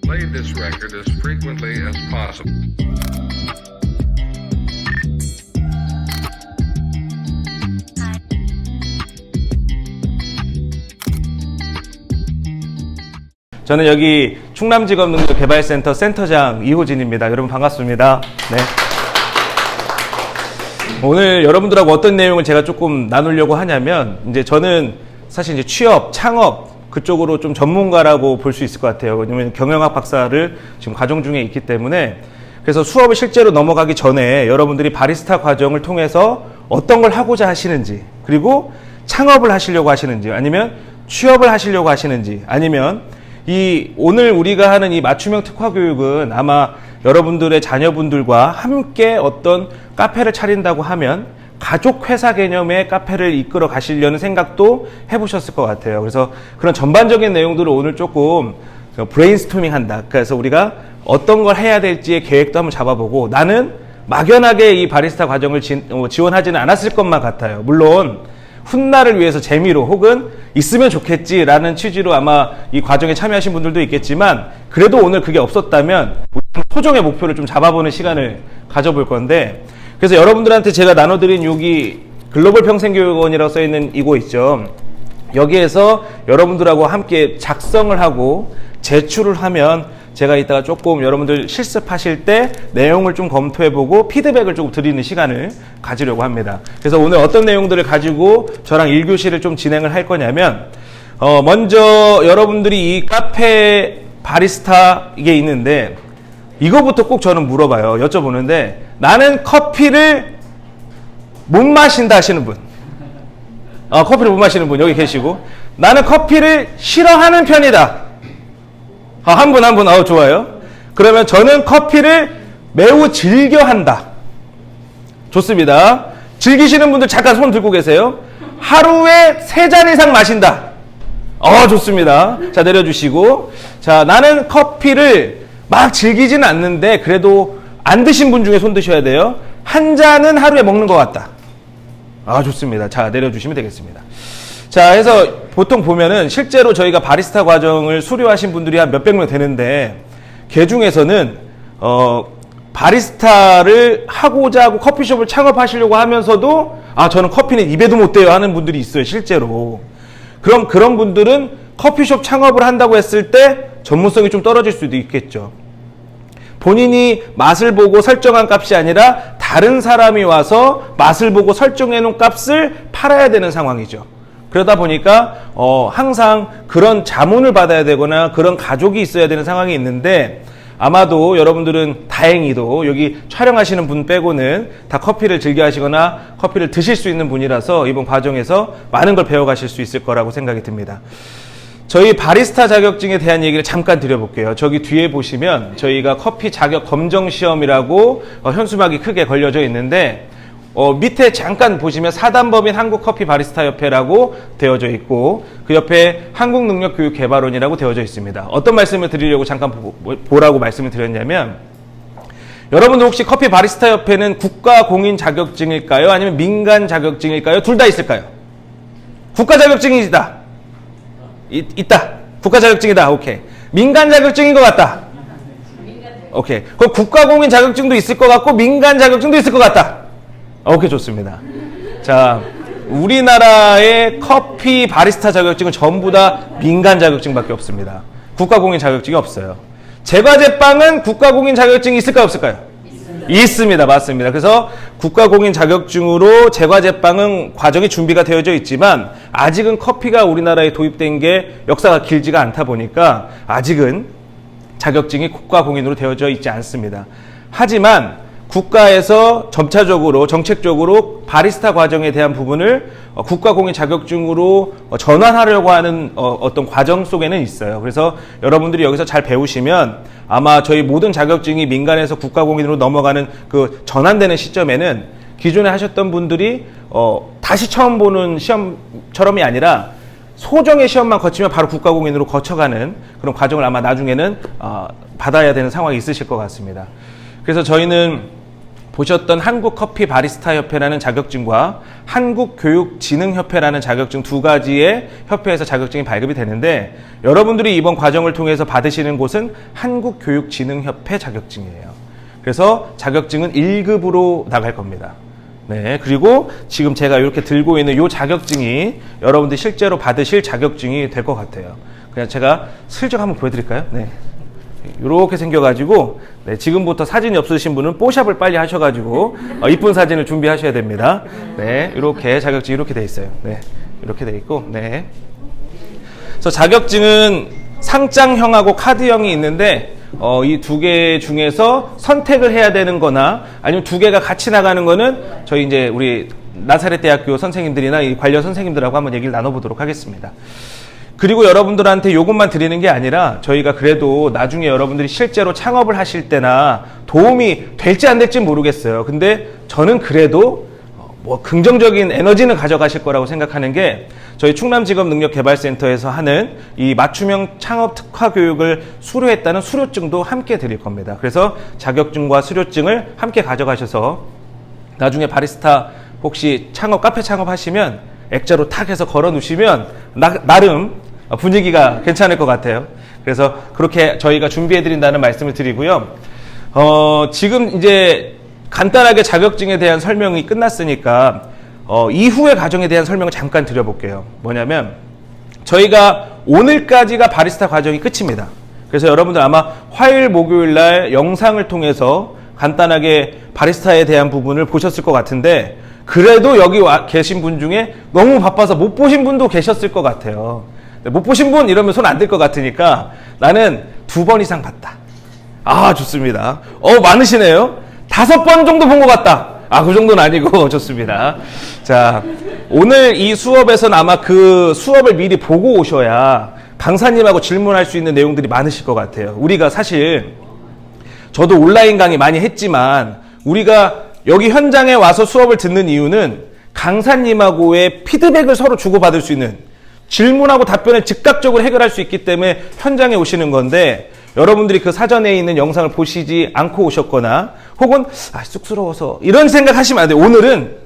Play this record as frequently as possible. 저는 여기 충남직업능력개발센터 센터장 이호진입니다. 여러분 반갑습니다. 네. 오늘 여러분들하고 어떤 내용을 제가 조금 나누려고 하냐면, 이제 저는 사실 이제 취업, 창업 그쪽으로 좀 전문가라고 볼 수 있을 것 같아요. 왜냐면 경영학 박사를 지금 과정 중에 있기 때문에. 그래서 수업을 실제로 넘어가기 전에 여러분들이 바리스타 과정을 통해서 어떤 걸 하고자 하시는지, 그리고 창업을 하시려고 하시는지, 아니면 취업을 하시려고 하시는지, 아니면 오늘 우리가 하는 이 맞춤형 특화 교육은 아마 여러분들의 자녀분들과 함께 어떤 카페를 차린다고 하면 가족 회사 개념의 카페를 이끌어 가시려는 생각도 해보셨을 것 같아요. 그래서 그런 전반적인 내용들을 오늘 조금 브레인스토밍 한다. 그래서 우리가 어떤 걸 해야 될지의 계획도 한번 잡아보고, 나는 막연하게 이 바리스타 과정을 지원하지는 않았을 것만 같아요. 물론 훗날을 위해서 재미로 혹은 있으면 좋겠지라는 취지로 아마 이 과정에 참여하신 분들도 있겠지만, 그래도 오늘 그게 없었다면 소정의 목표를 좀 잡아보는 시간을 가져볼 건데, 그래서 여러분들한테 제가 나눠드린 여기 글로벌 평생교육원이라고 써있는 이거 있죠. 여기에서 여러분들하고 함께 작성을 하고 제출을 하면 제가 이따가 조금 여러분들 실습하실 때 내용을 좀 검토해보고 피드백을 조금 드리는 시간을 가지려고 합니다. 그래서 오늘 어떤 내용들을 가지고 저랑 1교시를 좀 진행을 할 거냐면, 먼저 여러분들이 이 카페 바리스타 이게 있는데, 이거부터 꼭 저는 물어봐요. 여쭤보는데, 나는 커피를 못 마신다 하시는 분. 커피를 못 마시는 분 여기 계시고, 나는 커피를 싫어하는 편이다. 한 분, 좋아요. 그러면 저는 커피를 매우 즐겨한다. 좋습니다. 즐기시는 분들 잠깐 손 들고 계세요. 하루에 3잔 이상 마신다. 좋습니다. 자, 내려주시고. 자, 나는 커피를 막 즐기지는 않는데 그래도 안 드신 분 중에 손 드셔야 돼요. 한 잔은 하루에 먹는 것 같다. 좋습니다. 자, 내려주시면 되겠습니다. 자, 해서 보통 보면은 실제로 저희가 바리스타 과정을 수료하신 분들이 한 몇백 명 되는데, 그 중에서는 바리스타를 하고자 하고 커피숍을 창업하시려고 하면서도 저는 커피는 입에도 못 대요 하는 분들이 있어요, 실제로. 그럼 그런 분들은 커피숍 창업을 한다고 했을 때 전문성이 좀 떨어질 수도 있겠죠. 본인이 맛을 보고 설정한 값이 아니라 다른 사람이 와서 맛을 보고 설정해 놓은 값을 팔아야 되는 상황이죠. 그러다 보니까 항상 그런 자문을 받아야 되거나 그런 가족이 있어야 되는 상황이 있는데, 아마도 여러분들은 다행히도 여기 촬영하시는 분 빼고는 다 커피를 즐겨 하시거나 커피를 드실 수 있는 분이라서 이번 과정에서 많은 걸 배워가실 수 있을 거라고 생각이 듭니다. 저희 바리스타 자격증에 대한 얘기를 잠깐 드려볼게요. 저기 뒤에 보시면 저희가 커피 자격 검정 시험이라고 현수막이 크게 걸려져 있는데, 밑에 잠깐 보시면 사단법인 한국커피 바리스타협회라고 되어져 있고, 그 옆에 한국능력교육개발원이라고 되어져 있습니다. 어떤 말씀을 드리려고 잠깐 보라고 말씀을 드렸냐면, 여러분들 혹시 커피 바리스타협회는 국가 공인 자격증일까요? 아니면 민간 자격증일까요? 둘 다 있을까요? 국가 자격증이다. 있다. 국가 자격증이다. 오케이. 민간 자격증인 것 같다. 오케이. 그럼 국가 공인 자격증도 있을 것 같고 민간 자격증도 있을 것 같다. 오케이, 좋습니다. 자, 우리나라의 커피 바리스타 자격증은 전부 다 민간 자격증밖에 없습니다. 국가 공인 자격증이 없어요. 제과제빵은 국가 공인 자격증이 있을까요, 없을까요? 있습니다. 맞습니다. 그래서 국가 공인 자격증으로 제과제빵은 과정이 준비가 되어져 있지만, 아직은 커피가 우리나라에 도입된 게 역사가 길지가 않다 보니까 아직은 자격증이 국가 공인으로 되어져 있지 않습니다. 하지만 국가에서 점차적으로 정책적으로 바리스타 과정에 대한 부분을 국가공인 자격증으로 전환하려고 하는 어떤 과정 속에는 있어요. 그래서 여러분들이 여기서 잘 배우시면 아마 저희 모든 자격증이 민간에서 국가공인으로 넘어가는 그 전환되는 시점에는 기존에 하셨던 분들이 다시 처음 보는 시험처럼이 아니라 소정의 시험만 거치면 바로 국가공인으로 거쳐가는 그런 과정을 아마 나중에는 받아야 되는 상황이 있으실 것 같습니다. 그래서 저희는 보셨던 한국커피바리스타협회라는 자격증과 한국교육진흥협회라는 자격증 두 가지의 협회에서 자격증이 발급이 되는데 여러분들이 이번 과정을 통해서 받으시는 곳은 한국교육진흥협회 자격증이에요. 그래서 자격증은 1급으로 나갈 겁니다. 네, 그리고 지금 제가 이렇게 들고 있는 이 자격증이 여러분들이 실제로 받으실 자격증이 될 것 같아요. 그냥 제가 슬쩍 한번 보여드릴까요? 네. 이렇게 생겨가지고 네, 지금부터 사진이 없으신 분은 뽀샵을 빨리 하셔가지고 이쁜 사진을 준비하셔야 됩니다. 네, 이렇게 자격증이 이렇게 돼 있어요. 네, 이렇게 돼 있고, 네. 그래서 자격증은 상장형하고 카드형이 있는데 이 두 개 중에서 선택을 해야 되는 거나 아니면 두 개가 같이 나가는 거는 저희 이제 우리 나사렛 대학교 선생님들이나 이 관련 선생님들하고 한번 얘기를 나눠보도록 하겠습니다. 그리고 여러분들한테 요것만 드리는 게 아니라 저희가 그래도 나중에 여러분들이 실제로 창업을 하실 때나 도움이 될지 안 될지 모르겠어요. 근데 저는 그래도 뭐 긍정적인 에너지는 가져가실 거라고 생각하는 게 저희 충남직업능력개발센터에서 하는 이 맞춤형 창업 특화 교육을 수료했다는 수료증도 함께 드릴 겁니다. 그래서 자격증과 수료증을 함께 가져가셔서 나중에 바리스타 혹시 창업, 카페 창업 하시면 액자로 탁 해서 걸어 놓으시면 나름 분위기가 괜찮을 것 같아요. 그래서 그렇게 저희가 준비해 드린다는 말씀을 드리고요. 지금 이제 간단하게 자격증에 대한 설명이 끝났으니까 이후의 과정에 대한 설명을 잠깐 드려볼게요. 뭐냐면 저희가 오늘까지가 바리스타 과정이 끝입니다. 그래서 여러분들 아마 화요일, 목요일 날 영상을 통해서 간단하게 바리스타에 대한 부분을 보셨을 것 같은데 그래도 여기 계신 분 중에 너무 바빠서 못 보신 분도 계셨을 것 같아요. 못 보신 분 이러면 손 안 들 것 같으니까 나는 2번 이상 봤다. 아, 좋습니다. 많으시네요. 5번 정도 본 것 같다. 그 정도는 아니고 좋습니다. 자, 오늘 이 수업에서는 아마 그 수업을 미리 보고 오셔야 강사님하고 질문할 수 있는 내용들이 많으실 것 같아요. 우리가 사실 저도 온라인 강의 많이 했지만 우리가 여기 현장에 와서 수업을 듣는 이유는 강사님하고의 피드백을 서로 주고받을 수 있는 질문하고 답변을 즉각적으로 해결할 수 있기 때문에 현장에 오시는 건데 여러분들이 그 사전에 있는 영상을 보시지 않고 오셨거나 혹은 쑥스러워서 이런 생각하시면 안 돼요. 오늘은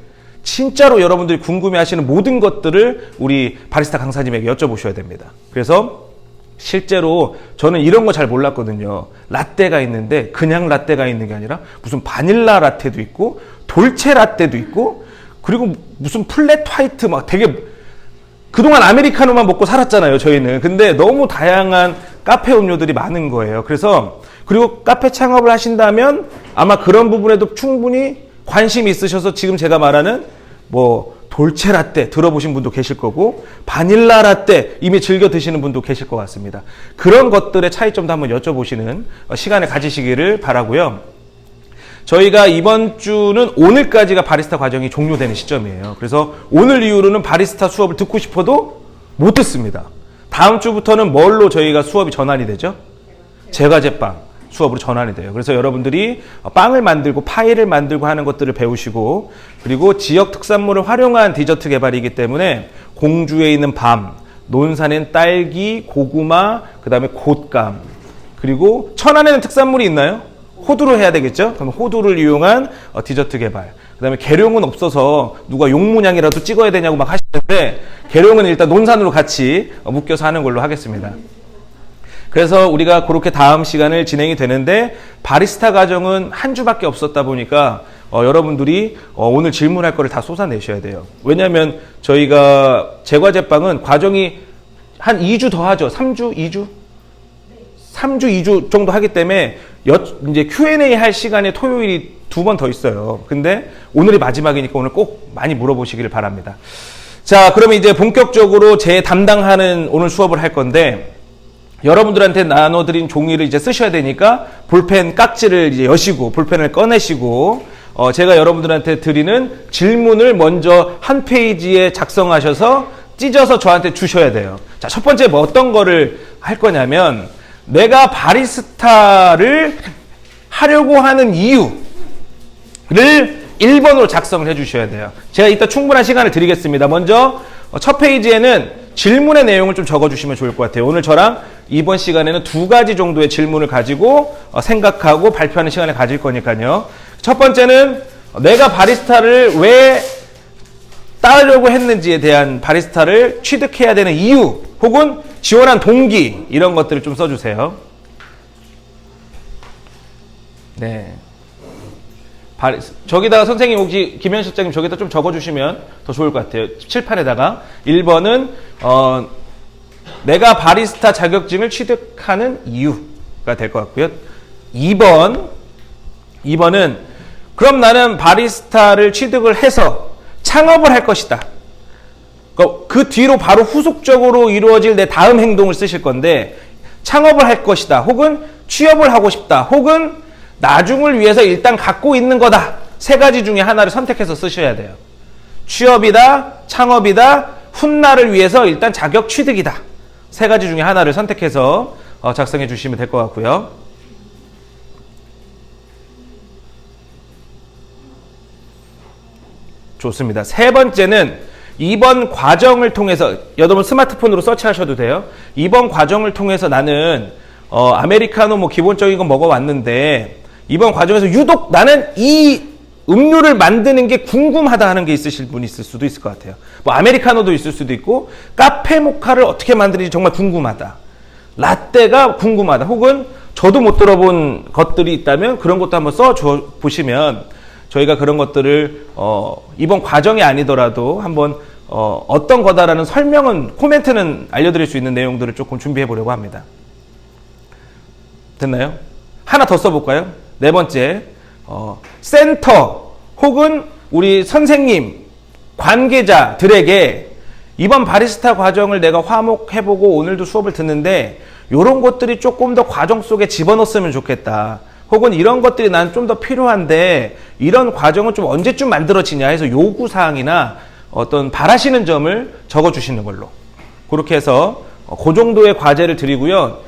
진짜로 여러분들이 궁금해하시는 모든 것들을 우리 바리스타 강사님에게 여쭤보셔야 됩니다. 그래서 실제로 저는 이런 거 잘 몰랐거든요. 라떼가 있는데 그냥 라떼가 있는 게 아니라 무슨 바닐라 라떼도 있고 돌체 라떼도 있고 그리고 무슨 플랫 화이트 막 되게 그동안 아메리카노만 먹고 살았잖아요, 저희는. 근데 너무 다양한 카페 음료들이 많은 거예요. 그래서 그리고 카페 창업을 하신다면 아마 그런 부분에도 충분히 관심이 있으셔서 지금 제가 말하는 뭐 돌체 라떼 들어보신 분도 계실 거고 바닐라 라떼 이미 즐겨 드시는 분도 계실 것 같습니다. 그런 것들의 차이점도 한번 여쭤보시는 시간을 가지시기를 바라고요. 저희가 이번 주는 오늘까지가 바리스타 과정이 종료되는 시점이에요. 그래서 오늘 이후로는 바리스타 수업을 듣고 싶어도 못 듣습니다. 다음 주부터는 뭘로 저희가 수업이 전환이 되죠? 제과제빵 수업으로 전환이 돼요. 그래서 여러분들이 빵을 만들고 파이를 만들고 하는 것들을 배우시고 그리고 지역 특산물을 활용한 디저트 개발이기 때문에 공주에 있는 밤, 논산엔 딸기, 고구마, 그 다음에 곶감 그리고 천안에는 특산물이 있나요? 호두로 해야 되겠죠? 그럼 호두를 이용한 디저트 개발. 그 다음에 계룡은 없어서 누가 용문양이라도 찍어야 되냐고 막 하시는데 계룡은 일단 논산으로 같이 묶여서 하는 걸로 하겠습니다. 그래서 우리가 그렇게 다음 시간을 진행이 되는데 바리스타 과정은 한 주밖에 없었다 보니까 여러분들이 오늘 질문할 거를 다 쏟아내셔야 돼요. 왜냐하면 저희가 제과제빵은 과정이 한 2주 더 하죠. 3주, 2주? 3주, 2주 정도 하기 때문에 이제 Q&A 할 시간에 토요일이 2번 더 있어요. 근데 오늘이 마지막이니까 오늘 꼭 많이 물어보시기를 바랍니다. 자, 그러면 이제 본격적으로 제 담당하는 오늘 수업을 할 건데 여러분들한테 나눠드린 종이를 이제 쓰셔야 되니까 볼펜 깍지를 이제 여시고 볼펜을 꺼내시고 제가 여러분들한테 드리는 질문을 먼저 한 페이지에 작성하셔서 찢어서 저한테 주셔야 돼요. 자, 첫 번째 뭐 어떤 거를 할 거냐면 내가 바리스타를 하려고 하는 이유를 1번으로 작성을 해 주셔야 돼요. 제가 이따 충분한 시간을 드리겠습니다. 먼저 첫 페이지에는 질문의 내용을 좀 적어주시면 좋을 것 같아요. 오늘 저랑 이번 시간에는 2가지 정도의 질문을 가지고 생각하고 발표하는 시간을 가질 거니까요. 첫 번째는 내가 바리스타를 왜 따르려고 했는지에 대한 바리스타를 취득해야 되는 이유 혹은 지원한 동기 이런 것들을 좀 써주세요. 네. 저기다가 선생님 혹시 김현 실장님 저기다 좀 적어주시면 더 좋을 것 같아요. 칠판에다가 1번은 내가 바리스타 자격증을 취득하는 이유가 될 것 같고요. 2번은 그럼 나는 바리스타를 취득을 해서 창업을 할 것이다. 그 뒤로 바로 후속적으로 이루어질 내 다음 행동을 쓰실 건데 창업을 할 것이다. 혹은 취업을 하고 싶다. 혹은 나중을 위해서 일단 갖고 있는 거다. 세 가지 중에 하나를 선택해서 쓰셔야 돼요. 취업이다, 창업이다, 훗날을 위해서 일단 자격 취득이다. 세 가지 중에 하나를 선택해서 작성해 주시면 될 것 같고요. 좋습니다. 세 번째는 이번 과정을 통해서 여러분 스마트폰으로 서치하셔도 돼요. 이번 과정을 통해서 나는 아메리카노 뭐 기본적인 거 먹어왔는데 이번 과정에서 유독 나는 이 음료를 만드는 게 궁금하다 하는 게 있으실 분이 있을 수도 있을 것 같아요. 뭐 아메리카노도 있을 수도 있고 카페 모카를 어떻게 만드는지 정말 궁금하다. 라떼가 궁금하다. 혹은 저도 못 들어본 것들이 있다면 그런 것도 한번 써줘 보시면 저희가 그런 것들을 이번 과정이 아니더라도 한번 어떤 거다라는 설명은 코멘트는 알려드릴 수 있는 내용들을 조금 준비해 보려고 합니다. 됐나요? 하나 더 써볼까요? 네 번째, 센터 혹은 우리 선생님, 관계자들에게 이번 바리스타 과정을 내가 화목해보고 오늘도 수업을 듣는데 이런 것들이 조금 더 과정 속에 집어넣었으면 좋겠다. 혹은 이런 것들이 난 좀 더 필요한데 이런 과정은 좀 언제쯤 만들어지냐 해서 요구사항이나 어떤 바라시는 점을 적어주시는 걸로. 그렇게 해서 그 정도의 과제를 드리고요.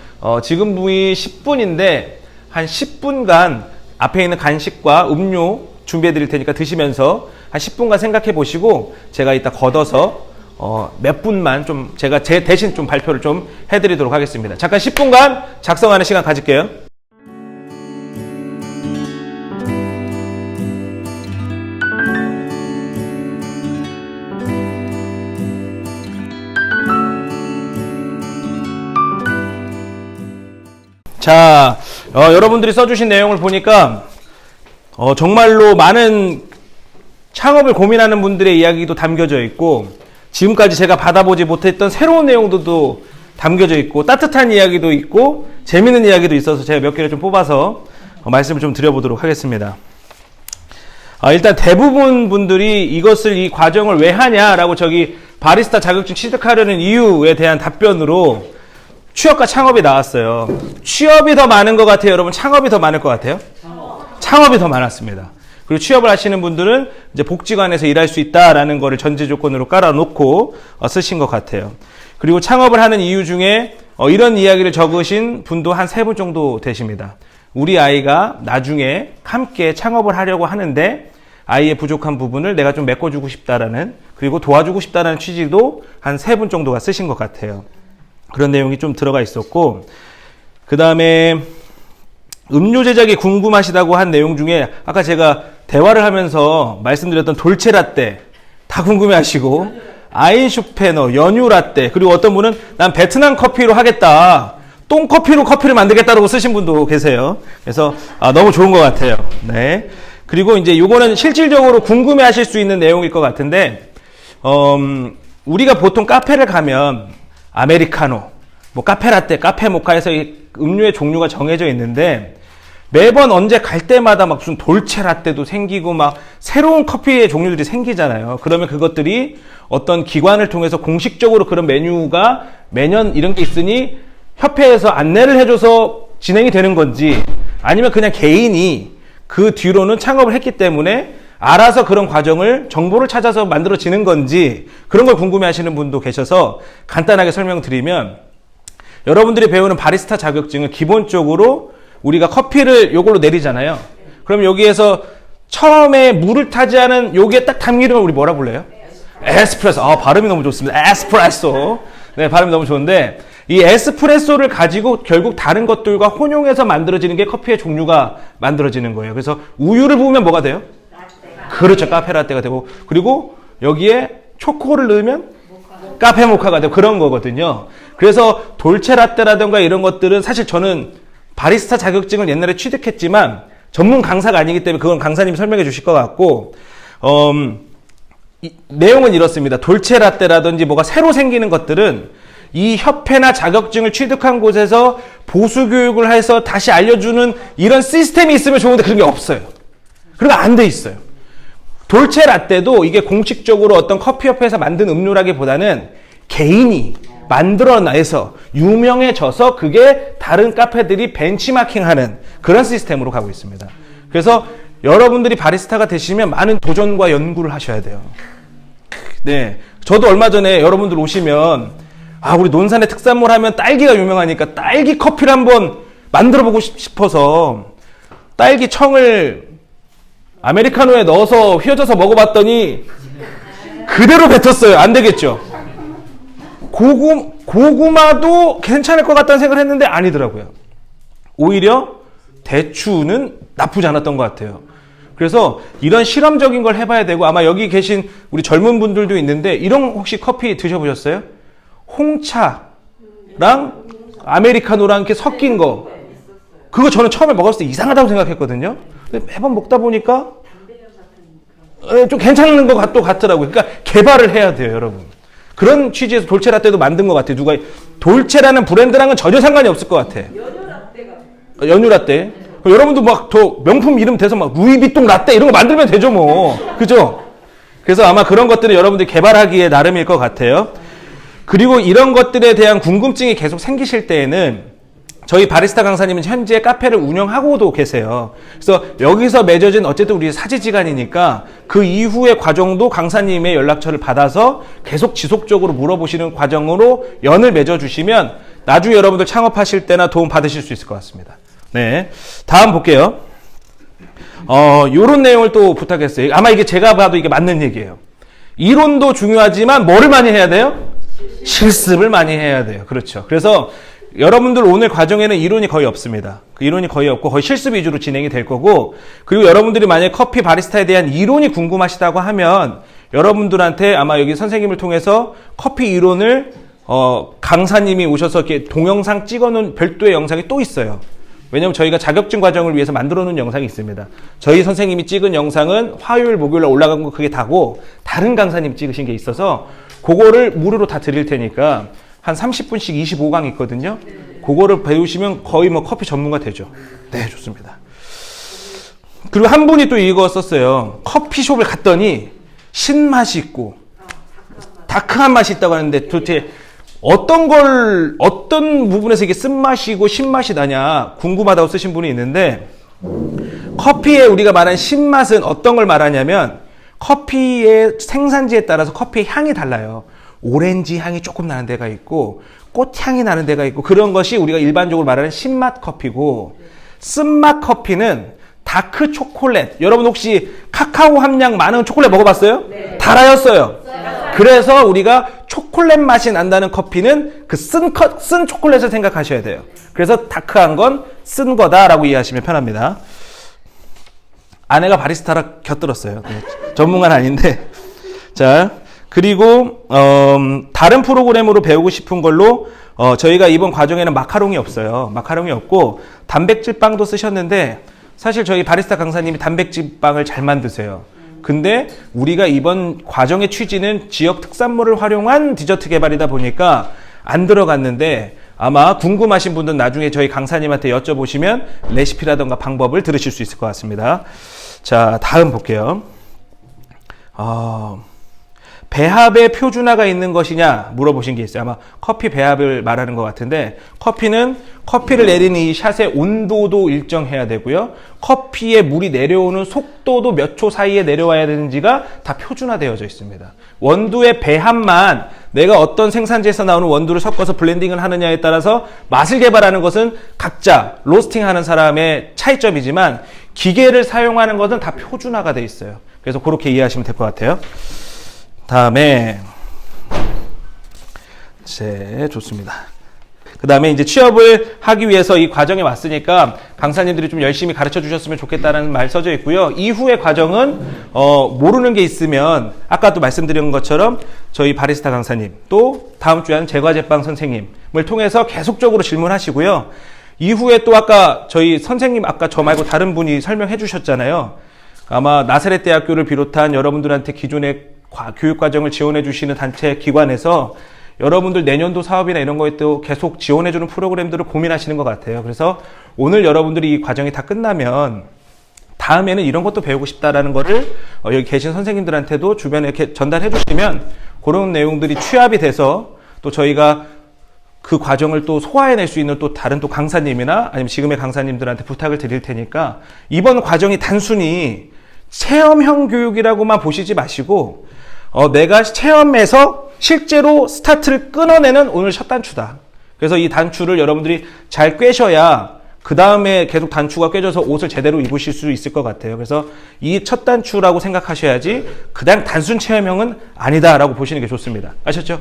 지금 분이 10분인데 한 10분간 앞에 있는 간식과 음료 준비해 드릴 테니까 드시면서 한 10분간 생각해 보시고 제가 이따 걷어서 몇 분만 좀 제가 제 대신 좀 발표를 좀 해드리도록 하겠습니다. 잠깐 10분간 작성하는 시간 가질게요. 자, 여러분들이 써주신 내용을 보니까 정말로 많은 창업을 고민하는 분들의 이야기도 담겨져 있고 지금까지 제가 받아보지 못했던 새로운 내용들도 담겨져 있고 따뜻한 이야기도 있고 재밌는 이야기도 있어서 제가 몇 개를 좀 뽑아서 말씀을 좀 드려보도록 하겠습니다. 일단 대부분 분들이 이 과정을 왜 하냐라고 저기 바리스타 자격증 취득하려는 이유에 대한 답변으로 취업과 창업이 나왔어요. 취업이 더 많은 것 같아요, 여러분? 창업이 더 많을 것 같아요? 창업이 더 많았습니다. 그리고 취업을 하시는 분들은 이제 복지관에서 일할 수 있다라는 거를 전제 조건으로 깔아놓고 쓰신 것 같아요. 그리고 창업을 하는 이유 중에 이런 이야기를 적으신 분도 한 3분 정도 되십니다. 우리 아이가 나중에 함께 창업을 하려고 하는데 아이의 부족한 부분을 내가 좀 메꿔주고 싶다라는 그리고 도와주고 싶다라는 취지도 한 3분 정도가 쓰신 것 같아요. 그런 내용이 좀 들어가 있었고 그 다음에 음료 제작이 궁금하시다고 한 내용 중에 아까 제가 대화를 하면서 말씀드렸던 돌체라떼 다 궁금해하시고 아인슈페너, 연유라떼 그리고 어떤 분은 난 베트남 커피로 하겠다 똥커피로 커피를 만들겠다라고 쓰신 분도 계세요. 그래서 너무 좋은 것 같아요. 네. 그리고 이제 요거는 실질적으로 궁금해하실 수 있는 내용일 것 같은데 우리가 보통 카페를 가면 아메리카노, 뭐 카페라떼, 카페모카에서 이 음료의 종류가 정해져 있는데 매번 언제 갈 때마다 막 무슨 돌체라떼도 생기고 막 새로운 커피의 종류들이 생기잖아요. 그러면 그것들이 어떤 기관을 통해서 공식적으로 그런 메뉴가 매년 이런 게 있으니 협회에서 안내를 해줘서 진행이 되는 건지 아니면 그냥 개인이 그 뒤로는 창업을 했기 때문에 알아서 그런 과정을 정보를 찾아서 만들어지는 건지 그런 걸 궁금해 하시는 분도 계셔서 간단하게 설명드리면 여러분들이 배우는 바리스타 자격증은 기본적으로 우리가 커피를 요걸로 내리잖아요. 그럼 여기에서 처음에 물을 타지 않은 요게 딱 담기는 걸 우리 뭐라 불러요? 에스프레소. 발음이 너무 좋습니다. 에스프레소. 네, 발음이 너무 좋은데 이 에스프레소를 가지고 결국 다른 것들과 혼용해서 만들어지는 게 커피의 종류가 만들어지는 거예요. 그래서 우유를 부으면 뭐가 돼요? 그렇죠. 카페라떼가 되고, 그리고 여기에 초코를 넣으면 카페 모카가 되고 그런 거거든요. 그래서 돌체라떼라든가 이런 것들은 사실 저는 바리스타 자격증을 옛날에 취득했지만 전문 강사가 아니기 때문에 그건 강사님이 설명해 주실 것 같고, 내용은 이렇습니다. 돌체라떼라든지 뭐가 새로 생기는 것들은 이 협회나 자격증을 취득한 곳에서 보수 교육을 해서 다시 알려주는 이런 시스템이 있으면 좋은데 그런 게 없어요. 그리고 안 돼 있어요. 돌체라떼도 이게 공식적으로 어떤 커피협회에서 만든 음료라기보다는 개인이 만들어내서 유명해져서 그게 다른 카페들이 벤치마킹하는 그런 시스템으로 가고 있습니다. 그래서 여러분들이 바리스타가 되시면 많은 도전과 연구를 하셔야 돼요. 네, 저도 얼마 전에 여러분들 오시면 우리 논산의 특산물 하면 딸기가 유명하니까 딸기 커피를 한번 만들어보고 싶어서 딸기 청을 아메리카노에 넣어서 휘어져서 먹어봤더니 그대로 뱉었어요. 안 되겠죠? 고구마도 괜찮을 것 같다는 생각을 했는데 아니더라고요. 오히려 대추는 나쁘지 않았던 것 같아요. 그래서 이런 실험적인 걸 해봐야 되고, 아마 여기 계신 우리 젊은 분들도 있는데 이런 혹시 커피 드셔보셨어요? 홍차랑 아메리카노랑 이렇게 섞인 거. 그거 저는 처음에 먹었을 때 이상하다고 생각했거든요. 근데 매번 먹다 보니까 좀 괜찮은 것 같더라고요. 그러니까 개발을 해야 돼요, 여러분. 그런 취지에서 돌체라떼도 만든 것 같아요. 누가 돌체라는 브랜드랑은 전혀 상관이 없을 것 같아. 연유라떼. 여러분도 막 더 명품 이름 대서 막 루이비통 라떼 이런 거 만들면 되죠, 뭐. 그죠? 그래서 아마 그런 것들을 여러분들이 개발하기에 나름일 것 같아요. 그리고 이런 것들에 대한 궁금증이 계속 생기실 때에는 저희 바리스타 강사님은 현재 카페를 운영하고도 계세요. 그래서 여기서 맺어진 어쨌든 우리 사제지간이니까 그 이후의 과정도 강사님의 연락처를 받아서 계속 지속적으로 물어보시는 과정으로 연을 맺어주시면 나중에 여러분들 창업하실 때나 도움 받으실 수 있을 것 같습니다. 네. 다음 볼게요. 요런 내용을 또 부탁했어요. 아마 이게 제가 봐도 이게 맞는 얘기예요. 이론도 중요하지만 뭐를 많이 해야 돼요? 실습을 많이 해야 돼요. 그렇죠. 그래서 여러분들 오늘 과정에는 이론이 거의 없습니다. 그 이론이 거의 없고 거의 실습 위주로 진행이 될 거고, 그리고 여러분들이 만약에 커피 바리스타에 대한 이론이 궁금하시다고 하면 여러분들한테 아마 여기 선생님을 통해서 커피 이론을 강사님이 오셔서 이렇게 동영상 찍어놓은 별도의 영상이 또 있어요. 왜냐면 저희가 자격증 과정을 위해서 만들어 놓은 영상이 있습니다. 저희 선생님이 찍은 영상은 화요일, 목요일에 올라간 거 그게 다고, 다른 강사님 찍으신 게 있어서 그거를 무료로 다 드릴 테니까 한 30분씩 25강 있거든요. 그거를 배우시면 거의 뭐 커피 전문가 되죠. 네, 좋습니다. 그리고 한 분이 또 이거 썼어요. 커피숍을 갔더니 신맛이 있고 다크한 맛이 있다고 하는데 도대체 어떤 부분에서 이게 쓴맛이고 신맛이 나냐 궁금하다고 쓰신 분이 있는데, 커피에 우리가 말한 신맛은 어떤 걸 말하냐면 커피의 생산지에 따라서 커피의 향이 달라요. 오렌지 향이 조금 나는 데가 있고 꽃향이 나는 데가 있고, 그런 것이 우리가 일반적으로 말하는 신맛 커피고, 쓴맛 커피는 다크 초콜릿. 여러분 혹시 카카오 함량 많은 초콜릿 먹어봤어요? 네. 달아였어요. 그래서 우리가 초콜릿 맛이 난다는 커피는 그 쓴 초콜릿을 생각하셔야 돼요. 그래서 다크한 건 쓴 거다라고 이해하시면 편합니다. 아내가 바리스타라 곁들었어요. 전문가는 아닌데. 자, 그리고 다른 프로그램으로 배우고 싶은 걸로 저희가 이번 과정에는 마카롱이 없어요. 마카롱이 없고 단백질 빵도 쓰셨는데, 사실 저희 바리스타 강사님이 단백질 빵을 잘 만드세요. 근데 우리가 이번 과정의 취지는 지역 특산물을 활용한 디저트 개발이다 보니까 안 들어갔는데, 아마 궁금하신 분들은 나중에 저희 강사님한테 여쭤보시면 레시피라던가 방법을 들으실 수 있을 것 같습니다. 자, 다음 볼게요. 배합에 표준화가 있는 것이냐 물어보신 게 있어요. 아마 커피 배합을 말하는 것 같은데, 커피는 커피를 내리는 이 샷의 온도도 일정해야 되고요. 커피에 물이 내려오는 속도도 몇 초 사이에 내려와야 되는지가 다 표준화되어져 있습니다. 원두의 배합만 내가 어떤 생산지에서 나오는 원두를 섞어서 블렌딩을 하느냐에 따라서 맛을 개발하는 것은 각자 로스팅하는 사람의 차이점이지만, 기계를 사용하는 것은 다 표준화가 돼 있어요. 그래서 그렇게 이해하시면 될 것 같아요. 다음에 좋습니다. 그 다음에 이제 취업을 하기 위해서 이 과정에 왔으니까 강사님들이 좀 열심히 가르쳐 주셨으면 좋겠다는 말 써져 있고요. 이후의 과정은, 모르는 게 있으면 아까도 말씀드린 것처럼 저희 바리스타 강사님 또 다음 주에 하는 제과제빵 선생님을 통해서 계속적으로 질문하시고요. 이후에 또 아까 저희 선생님 아까 저 말고 다른 분이 설명해 주셨잖아요. 아마 나사렛 대학교를 비롯한 여러분들한테 기존의 교육과정을 지원해 주시는 단체 기관에서 여러분들 내년도 사업이나 이런 거에 또 계속 지원해 주는 프로그램들을 고민하시는 것 같아요. 그래서 오늘 여러분들이 이 과정이 다 끝나면 다음에는 이런 것도 배우고 싶다라는 거를 여기 계신 선생님들한테도 주변에 이렇게 전달해 주시면 그런 내용들이 취합이 돼서 또 저희가 그 과정을 또 소화해낼 수 있는 또 다른 또 강사님이나 아니면 지금의 강사님들한테 부탁을 드릴 테니까 이번 과정이 단순히 체험형 교육이라고만 보시지 마시고 내가 체험에서 실제로 스타트를 끊어내는 오늘 첫 단추다. 그래서 이 단추를 여러분들이 잘 꿰셔야 그 다음에 계속 단추가 꿰져서 옷을 제대로 입으실 수 있을 것 같아요. 그래서 이 첫 단추라고 생각하셔야지 그냥 단순 체험형은 아니다라고 보시는 게 좋습니다. 아셨죠?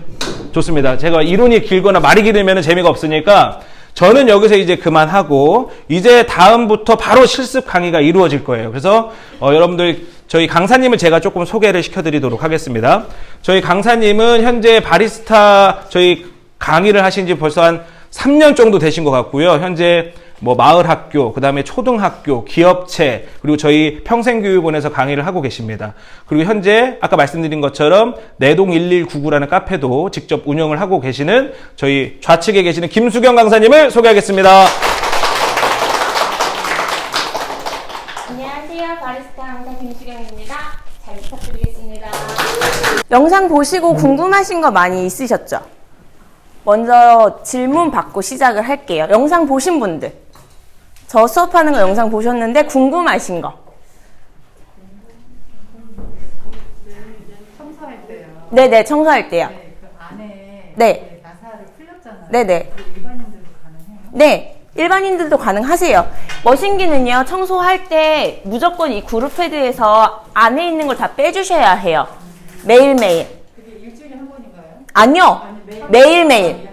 좋습니다. 제가 이론이 길거나 말이 길으면 재미가 없으니까 저는 여기서 이제 그만하고 이제 다음부터 바로 실습 강의가 이루어질 거예요. 그래서 여러분들 저희 강사님을 제가 조금 소개를 시켜드리도록 하겠습니다. 저희 강사님은 현재 바리스타 저희 강의를 하신 지 벌써 한 3년 정도 되신 것 같고요. 현재 뭐 마을학교, 그 다음에 초등학교, 기업체, 그리고 저희 평생교육원에서 강의를 하고 계십니다. 그리고 현재 아까 말씀드린 것처럼 내동 1199라는 카페도 직접 운영을 하고 계시는 저희 좌측에 계시는 김수경 강사님을 소개하겠습니다. 안녕하세요. 바리스타 강사 김수경입니다. 잘 부탁드리겠습니다. 영상 보시고 궁금하신 거 많이 있으셨죠? 먼저 질문 받고 시작을 할게요. 영상 보신 분들. 저 수업하는 거 영상 보셨는데 궁금하신 거. 청소할 때요. 네네, 청소할 때요. 네, 그 안에 네. 나사를 풀렸잖아요. 네네. 그 일반인들도 가능해요? 네, 일반인들도 가능하세요. 머신기는요, 청소할 때 무조건 이 그룹 패드에서 안에 있는 걸 다 빼주셔야 해요. 매일매일. 그게 일주일에 한 번인가요? 아니요, 아니, 매일매일.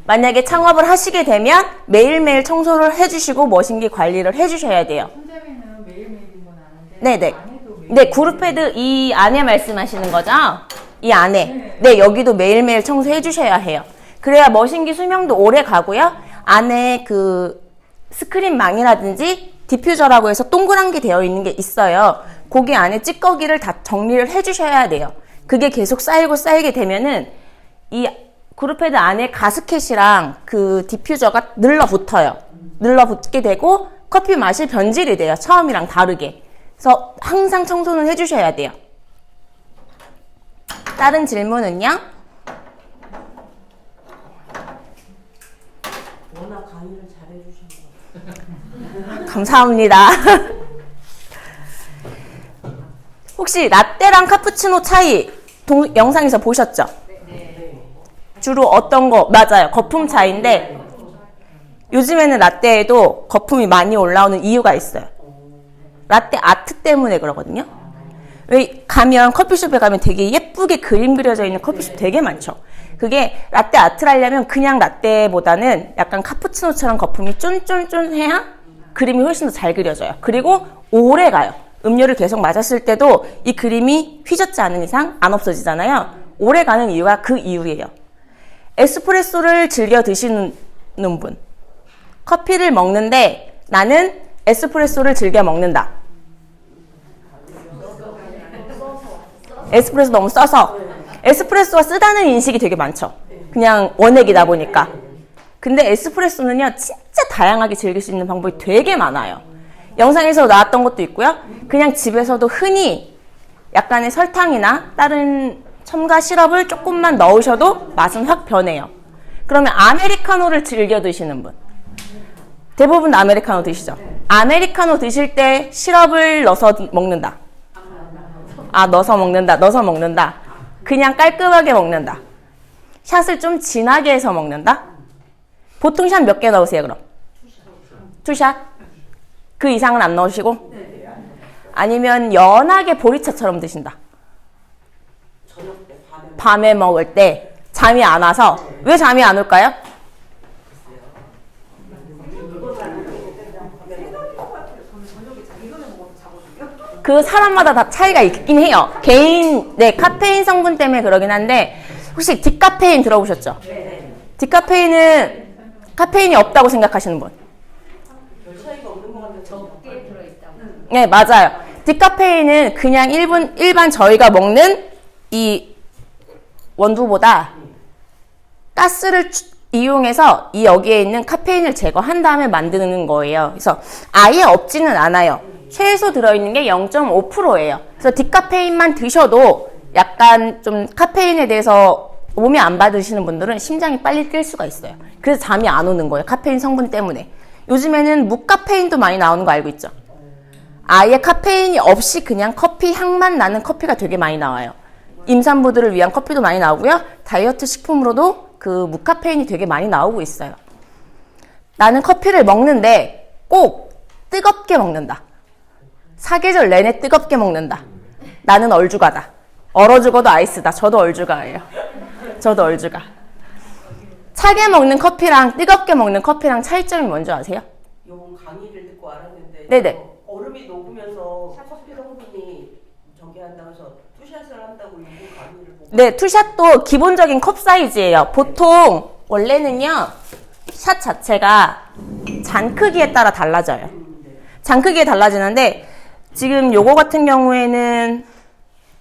만약에 창업을 하시게 되면 매일매일 청소를 해주시고 머신기 관리를 해주셔야 돼요. 손잡이는 매일매일인 건 아는데 네네. 안에도 매일 네, 그룹 패드 이 안에 말씀하시는 거죠? 이 안에. 네, 여기도 매일매일 청소해 주셔야 해요. 그래야 머신기 수명도 오래 가고요. 안에 그 스크린망이라든지 디퓨저라고 해서 동그란 게 되어 있는 게 있어요. 거기 안에 찌꺼기를 다 정리를 해 주셔야 돼요. 그게 계속 쌓이고 쌓이게 되면은 이 그룹 패드 안에 가스켓이랑 그 디퓨저가 늘러붙어요. 늘러붙게 되고 커피 맛이 변질이 돼요. 처음이랑 다르게. 그래서 항상 청소는 해주셔야 돼요. 다른 질문은요? 워낙 강의를 잘해주셔서 감사합니다. 혹시 라떼랑 카푸치노 차이 영상에서 보셨죠? 주로 어떤 거, 맞아요. 거품 차이인데 요즘에는 라떼에도 거품이 많이 올라오는 이유가 있어요. 라떼 아트 때문에 그러거든요. 왜 가면 커피숍에 가면 되게 예쁘게 그림 그려져 있는 커피숍 되게 많죠. 그게 라떼 아트를 하려면 그냥 라떼보다는 약간 카푸치노처럼 거품이 쫀쫀쫀 해야 그림이 훨씬 더 잘 그려져요. 그리고 오래 가요. 음료를 계속 마셨을 때도 이 그림이 휘젓지 않은 이상 안 없어지잖아요. 오래 가는 이유가 그 이유예요. 에스프레소를 즐겨 드시는 분. 커피를 먹는데 나는 에스프레소를 즐겨 먹는다. 에스프레소 너무 써서. 에스프레소가 쓰다는 인식이 되게 많죠. 그냥 원액이다 보니까. 근데 에스프레소는요, 진짜 다양하게 즐길 수 있는 방법이 되게 많아요. 영상에서 나왔던 것도 있고요. 그냥 집에서도 흔히 약간의 설탕이나 다른 첨가 시럽을 조금만 넣으셔도 맛은 확 변해요. 그러면 아메리카노를 즐겨 드시는 분. 대부분 아메리카노 드시죠? 아메리카노 드실 때 시럽을 넣어서 먹는다. 넣어서 먹는다. 그냥 깔끔하게 먹는다. 샷을 좀 진하게 해서 먹는다. 보통 샷 몇 개 넣으세요, 그럼? 투샷? 그 이상은 안 넣으시고? 아니면 연하게 보리차처럼 드신다. 밤에 먹을 때 잠이 안 와서. 왜 잠이 안 올까요? 그 사람마다 다 차이가 있긴 해요. 개인, 네, 카페인 성분 때문에 그러긴 한데, 혹시 디카페인 들어보셨죠? 네. 디카페인은 카페인이 없다고 생각하시는 분? 별 차이가 없는 것 같아요. 적게 들어있다고. 네, 맞아요. 디카페인은 그냥 일반 저희가 먹는 이 원두보다 가스를 이용해서 이 여기에 있는 카페인을 제거한 다음에 만드는 거예요. 그래서 아예 없지는 않아요. 최소 들어있는 게 0.5%예요. 그래서 디카페인만 드셔도 약간 좀 카페인에 대해서 몸에 안 받으시는 분들은 심장이 빨리 뛸 수가 있어요. 그래서 잠이 안 오는 거예요. 카페인 성분 때문에. 요즘에는 무카페인도 많이 나오는 거 알고 있죠? 아예 카페인이 없이 그냥 커피 향만 나는 커피가 되게 많이 나와요. 임산부들을 위한 커피도 많이 나오고요. 다이어트 식품으로도 그 무카페인이 되게 많이 나오고 있어요. 나는 커피를 먹는데 꼭 뜨겁게 먹는다. 사계절 내내 뜨겁게 먹는다. 나는 얼죽아다. 얼어 죽어도 아이스다. 저도 얼죽아예요. 저도 얼죽아. 차게 먹는 커피랑 뜨겁게 먹는 커피랑 차이점이 뭔지 아세요? 요번 강의를 듣고 알았는데 네네. 얼음이 녹으면서 커피 성분이 전개한다고 해서 투샷을 한다고 요번 강의를 보고 네, 투샷도 기본적인 컵 사이즈예요. 보통 원래는요, 샷 자체가 잔 크기에 따라 달라져요. 잔 크기에 달라지는데 지금 요거 같은 경우에는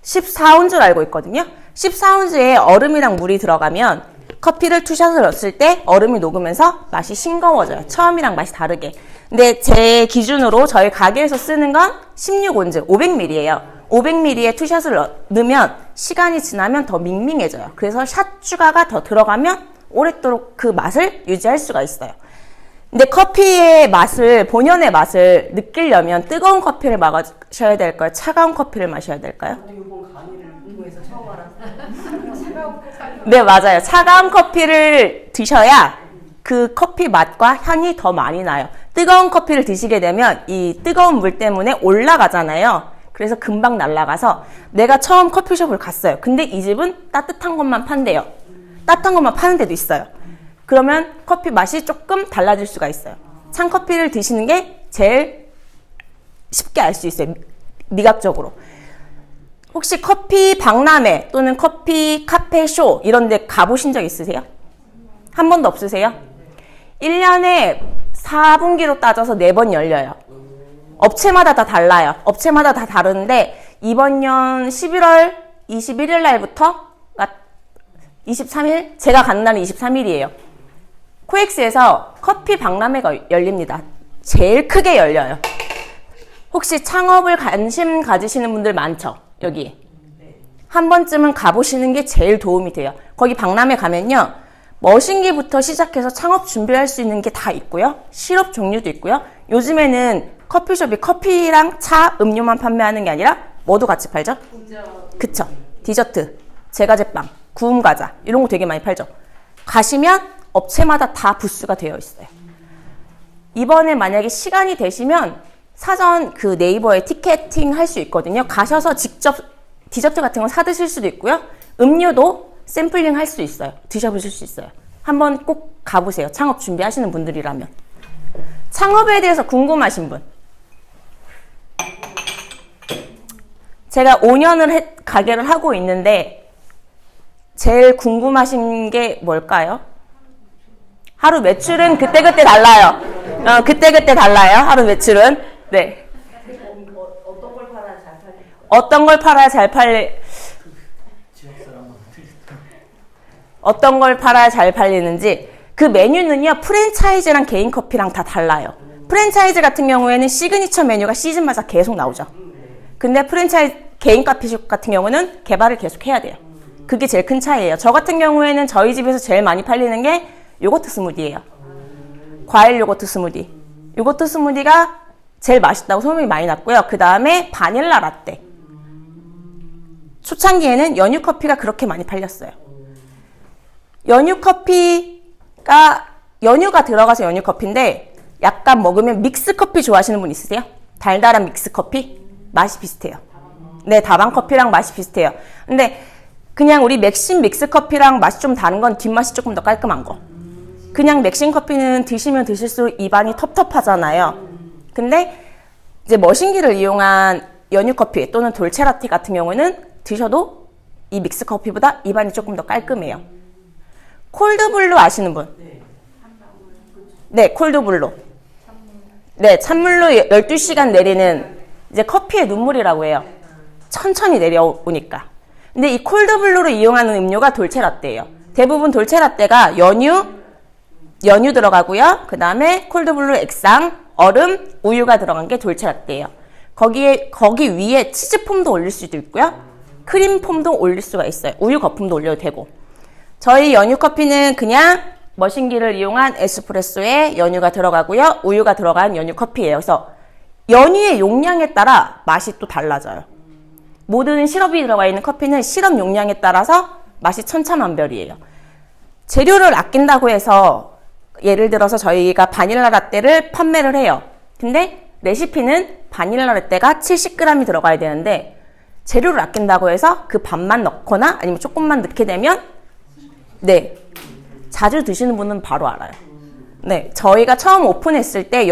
14온즈를 알고 있거든요. 14온즈에 얼음이랑 물이 들어가면 커피를 투샷을 넣었을 때 얼음이 녹으면서 맛이 싱거워져요. 처음이랑 맛이 다르게. 근데 제 기준으로 저희 가게에서 쓰는 건 16온즈, 500ml예요. 500ml에 투샷을 넣으면 시간이 지나면 더 밍밍해져요. 그래서 샷 추가가 더 들어가면 오랫도록 그 맛을 유지할 수가 있어요. 근데 커피의 맛을, 본연의 맛을 느끼려면 뜨거운 커피를 마셔야 될까요? 차가운 커피를 마셔야 될까요? 저도 요번 강의를 공부해서 처음 알았어요. 차가운 커피. 네, 맞아요. 차가운 커피를 드셔야 그 커피 맛과 향이 더 많이 나요. 뜨거운 커피를 드시게 되면 이 뜨거운 물 때문에 올라가잖아요. 그래서 금방 날아가서 내가 처음 커피숍을 갔어요. 근데 이 집은 따뜻한 것만 판대요. 따뜻한 것만 파는 데도 있어요. 그러면 커피 맛이 조금 달라질 수가 있어요. 찬 커피를 드시는 게 제일 쉽게 알 수 있어요. 미각적으로. 혹시 커피 박람회 또는 커피 카페 쇼 이런 데 가보신 적 있으세요? 한 번도 없으세요? 1년에 4분기로 따져서 4번 열려요. 업체마다 다 달라요. 업체마다 다 다른데 이번 년 11월 21일 날부터 23일? 제가 가는 날은 23일이에요. 코엑스에서 커피 박람회가 열립니다. 제일 크게 열려요. 혹시 창업을 관심 가지시는 분들 많죠? 여기. 한 번쯤은 가보시는 게 제일 도움이 돼요. 거기 박람회 가면요. 머신기부터 시작해서 창업 준비할 수 있는 게 다 있고요. 시럽 종류도 있고요. 요즘에는 커피숍이 커피랑 차, 음료만 판매하는 게 아니라 뭐도 같이 팔죠? 그쵸. 디저트, 제과제빵, 구움 과자 이런 거 되게 많이 팔죠. 가시면 업체마다 다 부스가 되어 있어요. 이번에 만약에 시간이 되시면 사전 그 네이버에 티켓팅 할 수 있거든요. 가셔서 직접 디저트 같은 거 사 드실 수도 있고요. 음료도 샘플링 할 수 있어요. 드셔보실 수 있어요. 한번 꼭 가보세요. 창업 준비하시는 분들이라면. 창업에 대해서 궁금하신 분. 제가 5년을 가게를 하고 있는데 제일 궁금하신 게 뭘까요? 하루 매출은 그때그때 달라요. 그때그때 달라요. 하루 매출은. 네. 어떤 걸 팔아야 잘 팔릴까요? 어떤 걸 팔아야 잘 팔리는지 그 메뉴는요. 프랜차이즈랑 개인 커피랑 다 달라요. 프랜차이즈 같은 경우에는 시그니처 메뉴가 시즌마다 계속 나오죠. 근데 프랜차이즈 개인 커피숍 같은 경우는 개발을 계속 해야 돼요. 그게 제일 큰 차이예요. 저 같은 경우에는 저희 집에서 제일 많이 팔리는 게 요거트 스무디예요. 과일 요거트 스무디. 요거트 스무디가 제일 맛있다고 소문이 많이 났고요. 그 다음에 바닐라 라떼. 초창기에는 연유 커피가 그렇게 많이 팔렸어요. 연유 커피가 연유가 들어가서 연유 커피인데 약간 먹으면 믹스 커피 좋아하시는 분 있으세요? 달달한 믹스 커피? 맛이 비슷해요. 네, 다방 커피랑 맛이 비슷해요. 근데 그냥 우리 맥심 믹스 커피랑 맛이 좀 다른 건 뒷맛이 조금 더 깔끔한 거. 그냥 맥심 커피는 드시면 드실수록 입안이 텁텁하잖아요. 근데 이제 머신기를 이용한 연유 커피 또는 돌체라떼 같은 경우는 드셔도 이 믹스 커피보다 입안이 조금 더 깔끔해요. 콜드블루 아시는 분? 네, 콜드블루. 네, 찬물로 12시간 내리는 이제 커피의 눈물이라고 해요. 천천히 내려오니까. 근데 이 콜드블루를 이용하는 음료가 돌체라떼예요. 대부분 돌체라떼가 연유 들어가고요. 그 다음에 콜드블루 액상, 얼음, 우유가 들어간 게 돌체라떼예요. 거기 위에 치즈폼도 올릴 수도 있고요. 크림폼도 올릴 수가 있어요. 우유 거품도 올려도 되고. 저희 연유 커피는 그냥 머신기를 이용한 에스프레소에 연유가 들어가고요. 우유가 들어간 연유 커피예요. 그래서 연유의 용량에 따라 맛이 또 달라져요. 모든 시럽이 들어가 있는 커피는 시럽 용량에 따라서 맛이 천차만별이에요. 재료를 아낀다고 해서 예를 들어서 저희가 바닐라 라떼를 판매를 해요. 근데 레시피는 바닐라 라떼가 70g이 들어가야 되는데 재료를 아낀다고 해서 그 반만 넣거나 아니면 조금만 넣게 되면 네, 자주 드시는 분은 바로 알아요. 네, 저희가 처음 오픈했을 때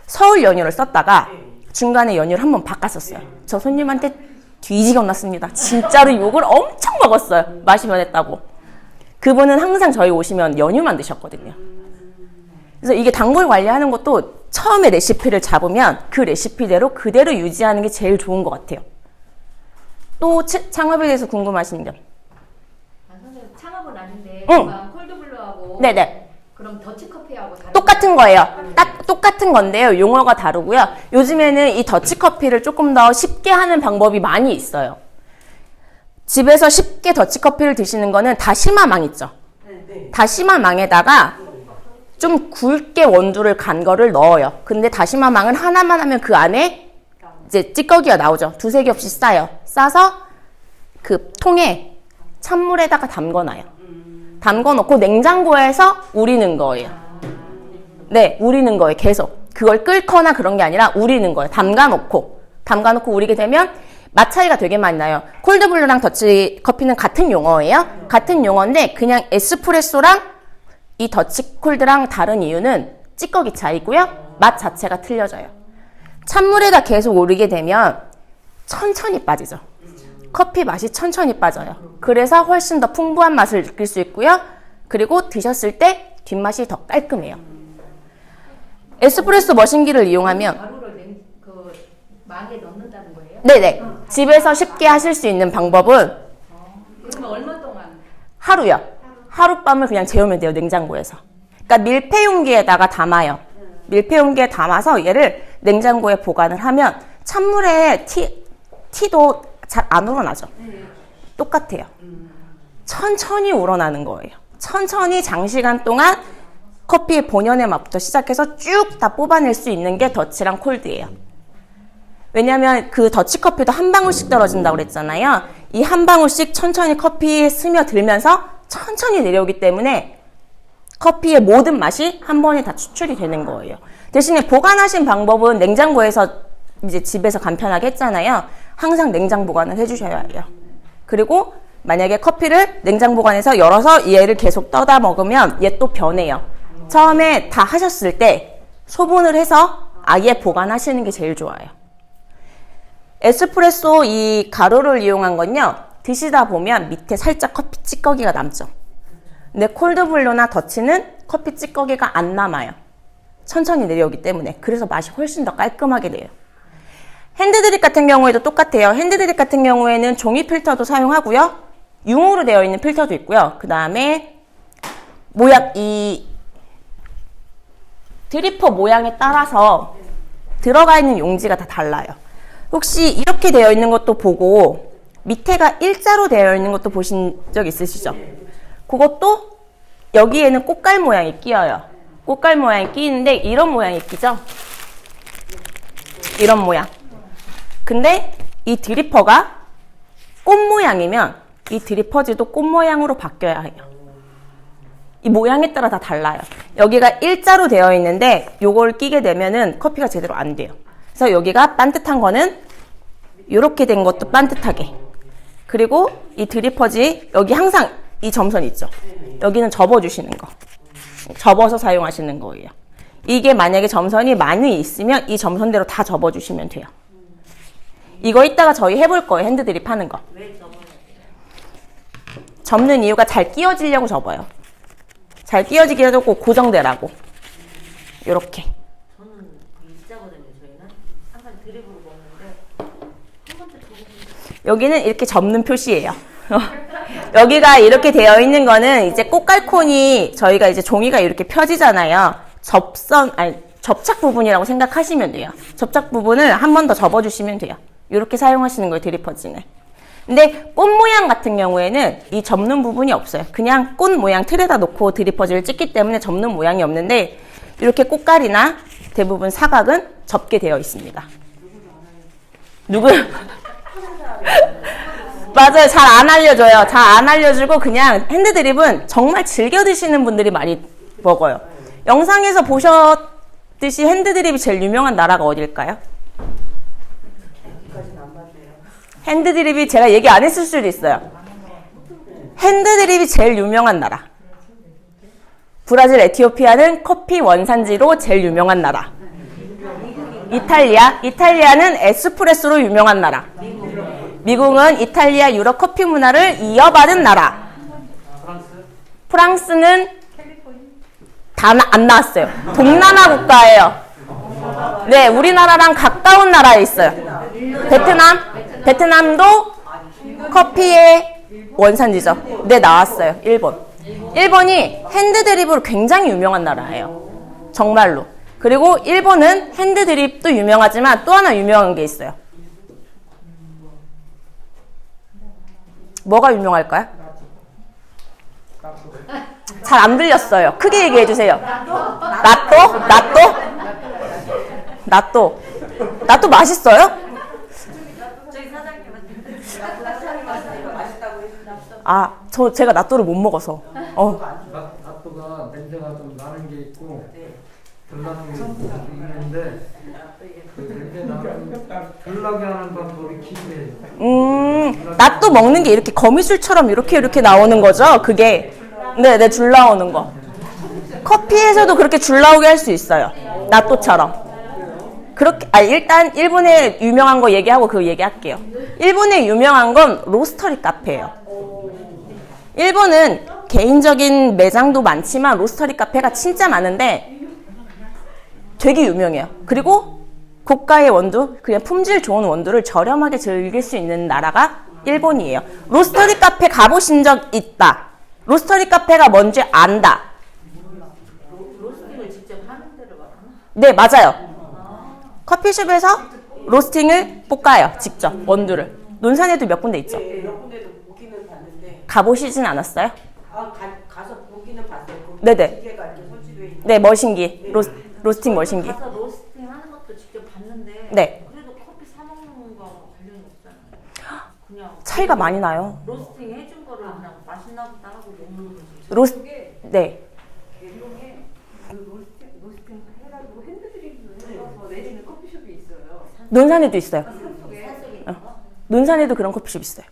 서울 연유를 썼다가 중간에 연유를 한번 바꿨었어요. 저 손님한테 뒤지게 혼났습니다. 진짜로 욕을 엄청 먹었어요. 맛이 변했다고. 그분은 항상 저희 오시면 연유만 드셨거든요. 그래서 이게 단골 관리하는 것도 처음에 레시피를 잡으면 그 레시피대로 그대로 유지하는 게 제일 좋은 것 같아요. 또 창업에 대해서 궁금하신 점? 선생님 창업은 아닌데 응. 콜드블루하고 네네. 그럼 더치커피하고 다른 똑같은 거예요. 딱 똑같은 건데요. 용어가 다르고요. 요즘에는 이 더치커피를 조금 더 쉽게 하는 방법이 많이 있어요. 집에서 쉽게 더치커피를 드시는 거는 다시마망 있죠. 다시마망에다가 좀 굵게 원두를 간 거를 넣어요. 근데 다시마망은 하나만 하면 그 안에 이제 찌꺼기가 나오죠. 두세 개 없이 싸요. 싸서 그 통에 찬물에다가 담궈놔요. 담궈놓고 냉장고에서 우리는 거예요. 네, 우리는 거예요. 계속. 그걸 끓거나 그런 게 아니라 우리는 거예요. 담가놓고 우리게 되면 맛 차이가 되게 많이 나요. 콜드블루랑 더치커피는 같은 용어예요. 같은 용어인데 그냥 에스프레소랑 이 더치콜드랑 다른 이유는 찌꺼기 차이고요. 맛 자체가 틀려져요. 찬물에다 계속 우리게 되면 천천히 빠지죠. 커피 맛이 천천히 빠져요. 그래서 훨씬 더 풍부한 맛을 느낄 수 있고요. 그리고 드셨을 때 뒷맛이 더 깔끔해요. 에스프레소 머신기를 이용하면 가루를 그 막에 넣는다는 거예요? 네네. 집에서 쉽게 하실 수 있는 방법은 그러면 얼마 동안? 하루요. 하룻밤을 그냥 재우면 돼요. 냉장고에서. 그러니까 밀폐용기에다가 담아요. 밀폐용기에 담아서 얘를 냉장고에 보관을 하면 찬물에 티도 잘 안 우러나죠. 똑같아요. 천천히 우러나는 거예요. 천천히 장시간 동안 커피의 본연의 맛부터 시작해서 쭉 다 뽑아낼 수 있는 게 더치랑 콜드예요. 왜냐하면 그 더치커피도 한 방울씩 떨어진다고 그랬잖아요. 이 한 방울씩 천천히 커피에 스며들면서 천천히 내려오기 때문에 커피의 모든 맛이 한 번에 다 추출이 되는 거예요. 대신에 보관하신 방법은 냉장고에서 이제 집에서 간편하게 했잖아요. 항상 냉장 보관을 해주셔야 해요. 그리고 만약에 커피를 냉장 보관해서 열어서 얘를 계속 떠다 먹으면 얘 또 변해요. 처음에 다 하셨을 때 소분을 해서 아예 보관하시는 게 제일 좋아요. 에스프레소 이 가루를 이용한 건요. 드시다 보면 밑에 살짝 커피 찌꺼기가 남죠. 근데 콜드블루나 더치는 커피 찌꺼기가 안 남아요. 천천히 내려오기 때문에. 그래서 맛이 훨씬 더 깔끔하게 돼요. 핸드드립 같은 경우에도 똑같아요. 핸드드립 같은 경우에는 종이 필터도 사용하고요. 융으로 되어 있는 필터도 있고요. 그 다음에 이 드리퍼 모양에 따라서 들어가 있는 용지가 다 달라요. 혹시 이렇게 되어 있는 것도 보고 밑에가 일자로 되어 있는 것도 보신 적 있으시죠? 그것도 여기에는 꽃갈 모양이 끼어요. 꽃갈 모양이 끼는데 이런 모양이 끼죠? 이런 모양. 근데 이 드리퍼가 꽃 모양이면 이 드리퍼지도 꽃 모양으로 바뀌어야 해요. 이 모양에 따라 다 달라요. 여기가 일자로 되어 있는데 요걸 끼게 되면은 커피가 제대로 안 돼요. 그래서 여기가 반듯한 거는 이렇게 된 것도 반듯하게. 그리고 이 드리퍼지 여기 항상 이 점선 있죠. 여기는 접어주시는 거. 접어서 사용하시는 거예요. 이게 만약에 점선이 많이 있으면 이 점선대로 다 접어주시면 돼요. 이거 이따가 저희 해볼 거예요. 핸드드립 하는 거. 접는 이유가 잘 끼워지려고 접어요. 잘 끼워지게 해주고 고정되라고. 요렇게. 저는 있자거든요. 저희는 항상 드립으로 먹는데 한 번도 여기는 이렇게 접는 표시예요. 여기가 이렇게 되어 있는 거는 이제 꽃갈콘이 저희가 이제 종이가 이렇게 펴지잖아요. 접착 부분이라고 생각하시면 돼요. 접착 부분을 한 번 더 접어주시면 돼요. 이렇게 사용하시는 거예요, 드리퍼진을. 근데 꽃 모양 같은 경우에는 이 접는 부분이 없어요. 그냥 꽃 모양 틀에다 놓고 드리퍼질을 찍기 때문에 접는 모양이 없는데 이렇게 꽃갈이나 대부분 사각은 접게 되어 있습니다. 누구? 맞아요. 잘 안 알려줘요. 잘 안 알려주고 그냥 핸드드립은 정말 즐겨 드시는 분들이 많이 먹어요. 영상에서 보셨듯이 핸드드립이 제일 유명한 나라가 어딜까요? 핸드드립이 제가 얘기 안 했을 수도 있어요. 핸드드립이 제일 유명한 나라. 브라질, 에티오피아는 커피 원산지로 제일 유명한 나라. 이탈리아. 이탈리아는 에스프레소로 유명한 나라. 미국은 이탈리아 유럽 커피 문화를 이어받은 나라. 프랑스는 다 안 나왔어요. 동남아 국가예요. 네, 우리나라랑 가까운 나라에 있어요. 베트남도 커피의 원산지죠. 네, 나왔어요. 일본이 핸드드립으로 굉장히 유명한 나라예요. 정말로. 그리고 일본은 핸드드립도 유명하지만 또 하나 유명한 게 있어요. 뭐가 유명할까요? 잘 안 들렸어요. 크게 얘기해 주세요. 나또 맛있어요? 저희 사장님한테 맛있다고 했어요. 아, 제가 나또를 못 먹어서. 나또가 냄새가 좀 나는 게 있고 덜 나는 게 있는데 그 냄새 나는 덜 나게 하는 방법이 기회예요. 나또 먹는 게 이렇게 거미줄처럼 이렇게 나오는 거죠? 그게. 네, 줄 나오는 거. 커피에서도 그렇게 줄 나오게 할 수 있어요. 나또처럼. 그렇게, 일단 일본에 유명한 거 얘기하고 그 얘기할게요. 일본에 유명한 건 로스터리 카페예요. 일본은 개인적인 매장도 많지만 로스터리 카페가 진짜 많은데 되게 유명해요. 그리고 고가의 원두, 그냥 품질 좋은 원두를 저렴하게 즐길 수 있는 나라가 일본이에요. 로스터리 카페 가보신 적 있다. 로스터리 카페가 뭔지 안다. 로스팅을 직접 하는 데를 말하나? 네, 맞아요. 커피숍에서 로스팅을 볶아요. 직접 원두를. 논산에도 몇 군데 있죠. 네, 몇 군데도 보기는 봤는데 가보시진 않았어요? 가서 보기는 봤어요. 네네. 기계가 이렇게 설치되어 있는. 네, 머신기. 로스팅 머신기. 가서 로스팅 하는 것도 직접 봤는데 네. 그래도 커피 사 먹는 거하고 관련이 없잖아요. 그냥 차이가 많이 나요. 로스팅 해준 거를 그냥 맛있나 보다 하고 먹는 거지. 네. 로스팅 해가지고 핸드드립으로 해서 내리는 커피숍이 있어요. 논산에도 있어요. 논산에도 그런 커피숍 있어요.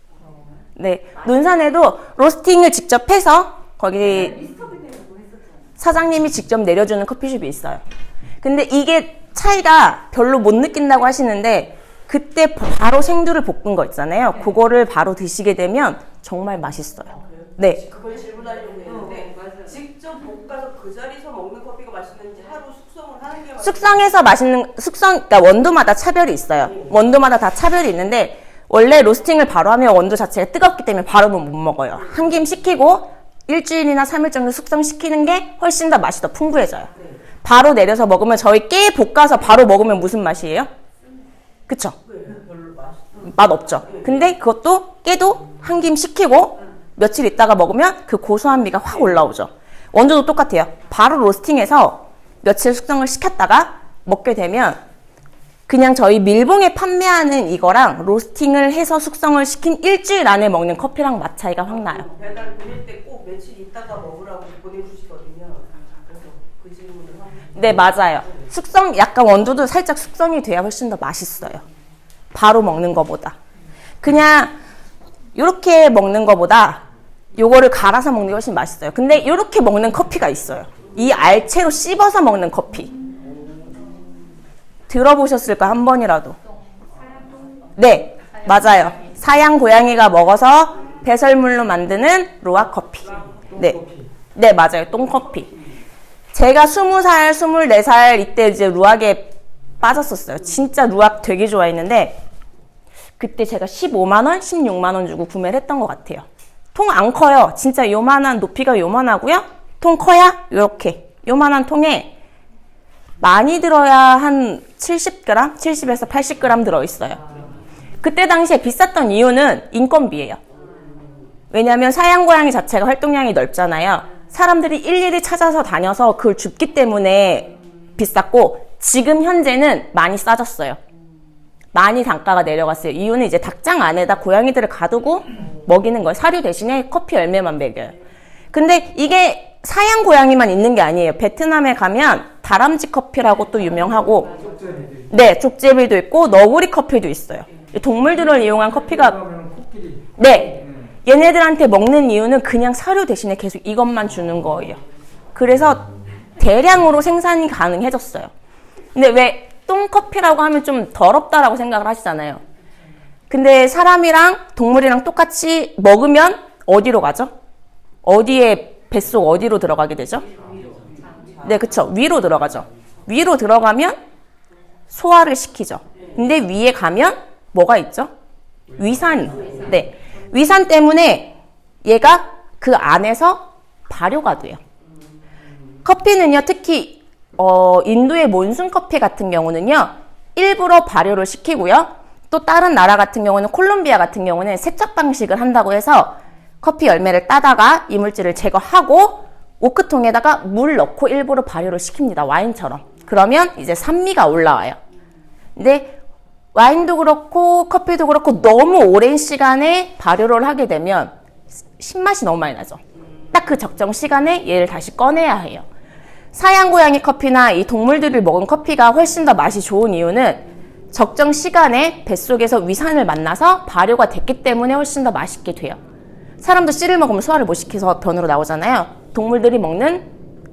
네. 논산에도 로스팅을 직접 해서 거기 사장님이 직접 내려주는 커피숍이 있어요. 근데 이게 차이가 별로 못 느낀다고 하시는데 그때 바로 생두를 볶은 거 있잖아요. 그거를 바로 드시게 되면 정말 맛있어요. 네. 그걸 질문하려고 했는데 직접 볶아서 그 자리에서 먹는 커피가 맛있는지 하루 숙성을 하는 게 숙성해서 맛있는 그러니까 원두마다 차별이 있어요. 원두마다 다 차별이 있는데 원래 로스팅을 바로 하면 원두 자체가 뜨겁기 때문에 바로는 못 먹어요. 한 김 식히고 일주일이나 3일 정도 숙성시키는 게 훨씬 더 맛이 더 풍부해져요. 바로 내려서 먹으면 저희 깨 볶아서 바로 먹으면 무슨 맛이에요? 그쵸? 맛 없죠. 근데 그것도 깨도 한 김 식히고 며칠 있다가 먹으면 그 고소한 미가 확 올라오죠. 원두도 똑같아요. 바로 로스팅해서 며칠 숙성을 시켰다가 먹게 되면 그냥 저희 밀봉에 판매하는 이거랑 로스팅을 해서 숙성을 시킨 일주일 안에 먹는 커피랑 맛 차이가 확 나요. 배달 보낼 때 꼭 며칠 있다가 먹으라고 보내주시거든요. 그래서 그 질문을 하고. 네, 맞아요. 약간 원두도 살짝 숙성이 돼야 훨씬 더 맛있어요. 바로 먹는 거보다. 그냥 이렇게 먹는 거보다 요거를 갈아서 먹는 게 훨씬 맛있어요. 근데 이렇게 먹는 커피가 있어요. 이 알채로 씹어서 먹는 커피. 들어보셨을까? 한 번이라도. 네, 맞아요. 사양 고양이가 먹어서 배설물로 만드는 루악 커피. 네, 네 맞아요. 똥커피. 제가 20살, 24살 이때 이제 루악에 빠졌었어요. 진짜 루악 되게 좋아했는데 그때 제가 15만 원, 16만 원 주고 구매를 했던 것 같아요. 통 안 커요. 진짜 요만한, 높이가 요만하고요. 통 커야 요렇게 요만한 통에 많이 들어야 한 70g? 70에서 80g 들어있어요. 그때 당시에 비쌌던 이유는 인건비예요. 왜냐하면 사양고양이 자체가 활동량이 넓잖아요. 사람들이 일일이 찾아서 다녀서 그걸 줍기 때문에 비쌌고 지금 현재는 많이 싸졌어요. 많이 단가가 내려갔어요. 이유는 이제 닭장 안에다 고양이들을 가두고 먹이는 거예요. 사료 대신에 커피 열매만 먹여요. 근데 이게 사양 고양이만 있는 게 아니에요. 베트남에 가면 다람쥐 커피라고 또 유명하고 네, 족제비도 있고 너구리 커피도 있어요. 동물들을 이용한 커피가 네, 얘네들한테 먹는 이유는 그냥 사료 대신에 계속 이것만 주는 거예요. 그래서 대량으로 생산이 가능해졌어요. 근데 왜 똥커피라고 하면 좀 더럽다라고 생각을 하시잖아요. 근데 사람이랑 동물이랑 똑같이 먹으면 어디로 가죠? 어디에 뱃속 어디로 들어가게 되죠? 네, 그쵸. 위로 들어가죠. 위로 들어가면 소화를 시키죠. 근데 위에 가면 뭐가 있죠? 위산이. 네. 위산 때문에 얘가 그 안에서 발효가 돼요. 커피는요, 특히 인도의 몬순 커피 같은 경우는요, 일부러 발효를 시키고요. 또 다른 나라 같은 경우는 콜롬비아 같은 경우는 세척 방식을 한다고 해서 커피 열매를 따다가 이물질을 제거하고 오크통에다가 물 넣고 일부러 발효를 시킵니다. 와인처럼. 그러면 이제 산미가 올라와요. 근데 와인도 그렇고 커피도 그렇고 너무 오랜 시간에 발효를 하게 되면 신맛이 너무 많이 나죠. 딱 그 적정 시간에 얘를 다시 꺼내야 해요. 사양 고양이 커피나 이 동물들을 먹은 커피가 훨씬 더 맛이 좋은 이유는 적정 시간에 뱃속에서 위산을 만나서 발효가 됐기 때문에 훨씬 더 맛있게 돼요. 사람도 씨를 먹으면 소화를 못 시켜서 변으로 나오잖아요. 동물들이 먹는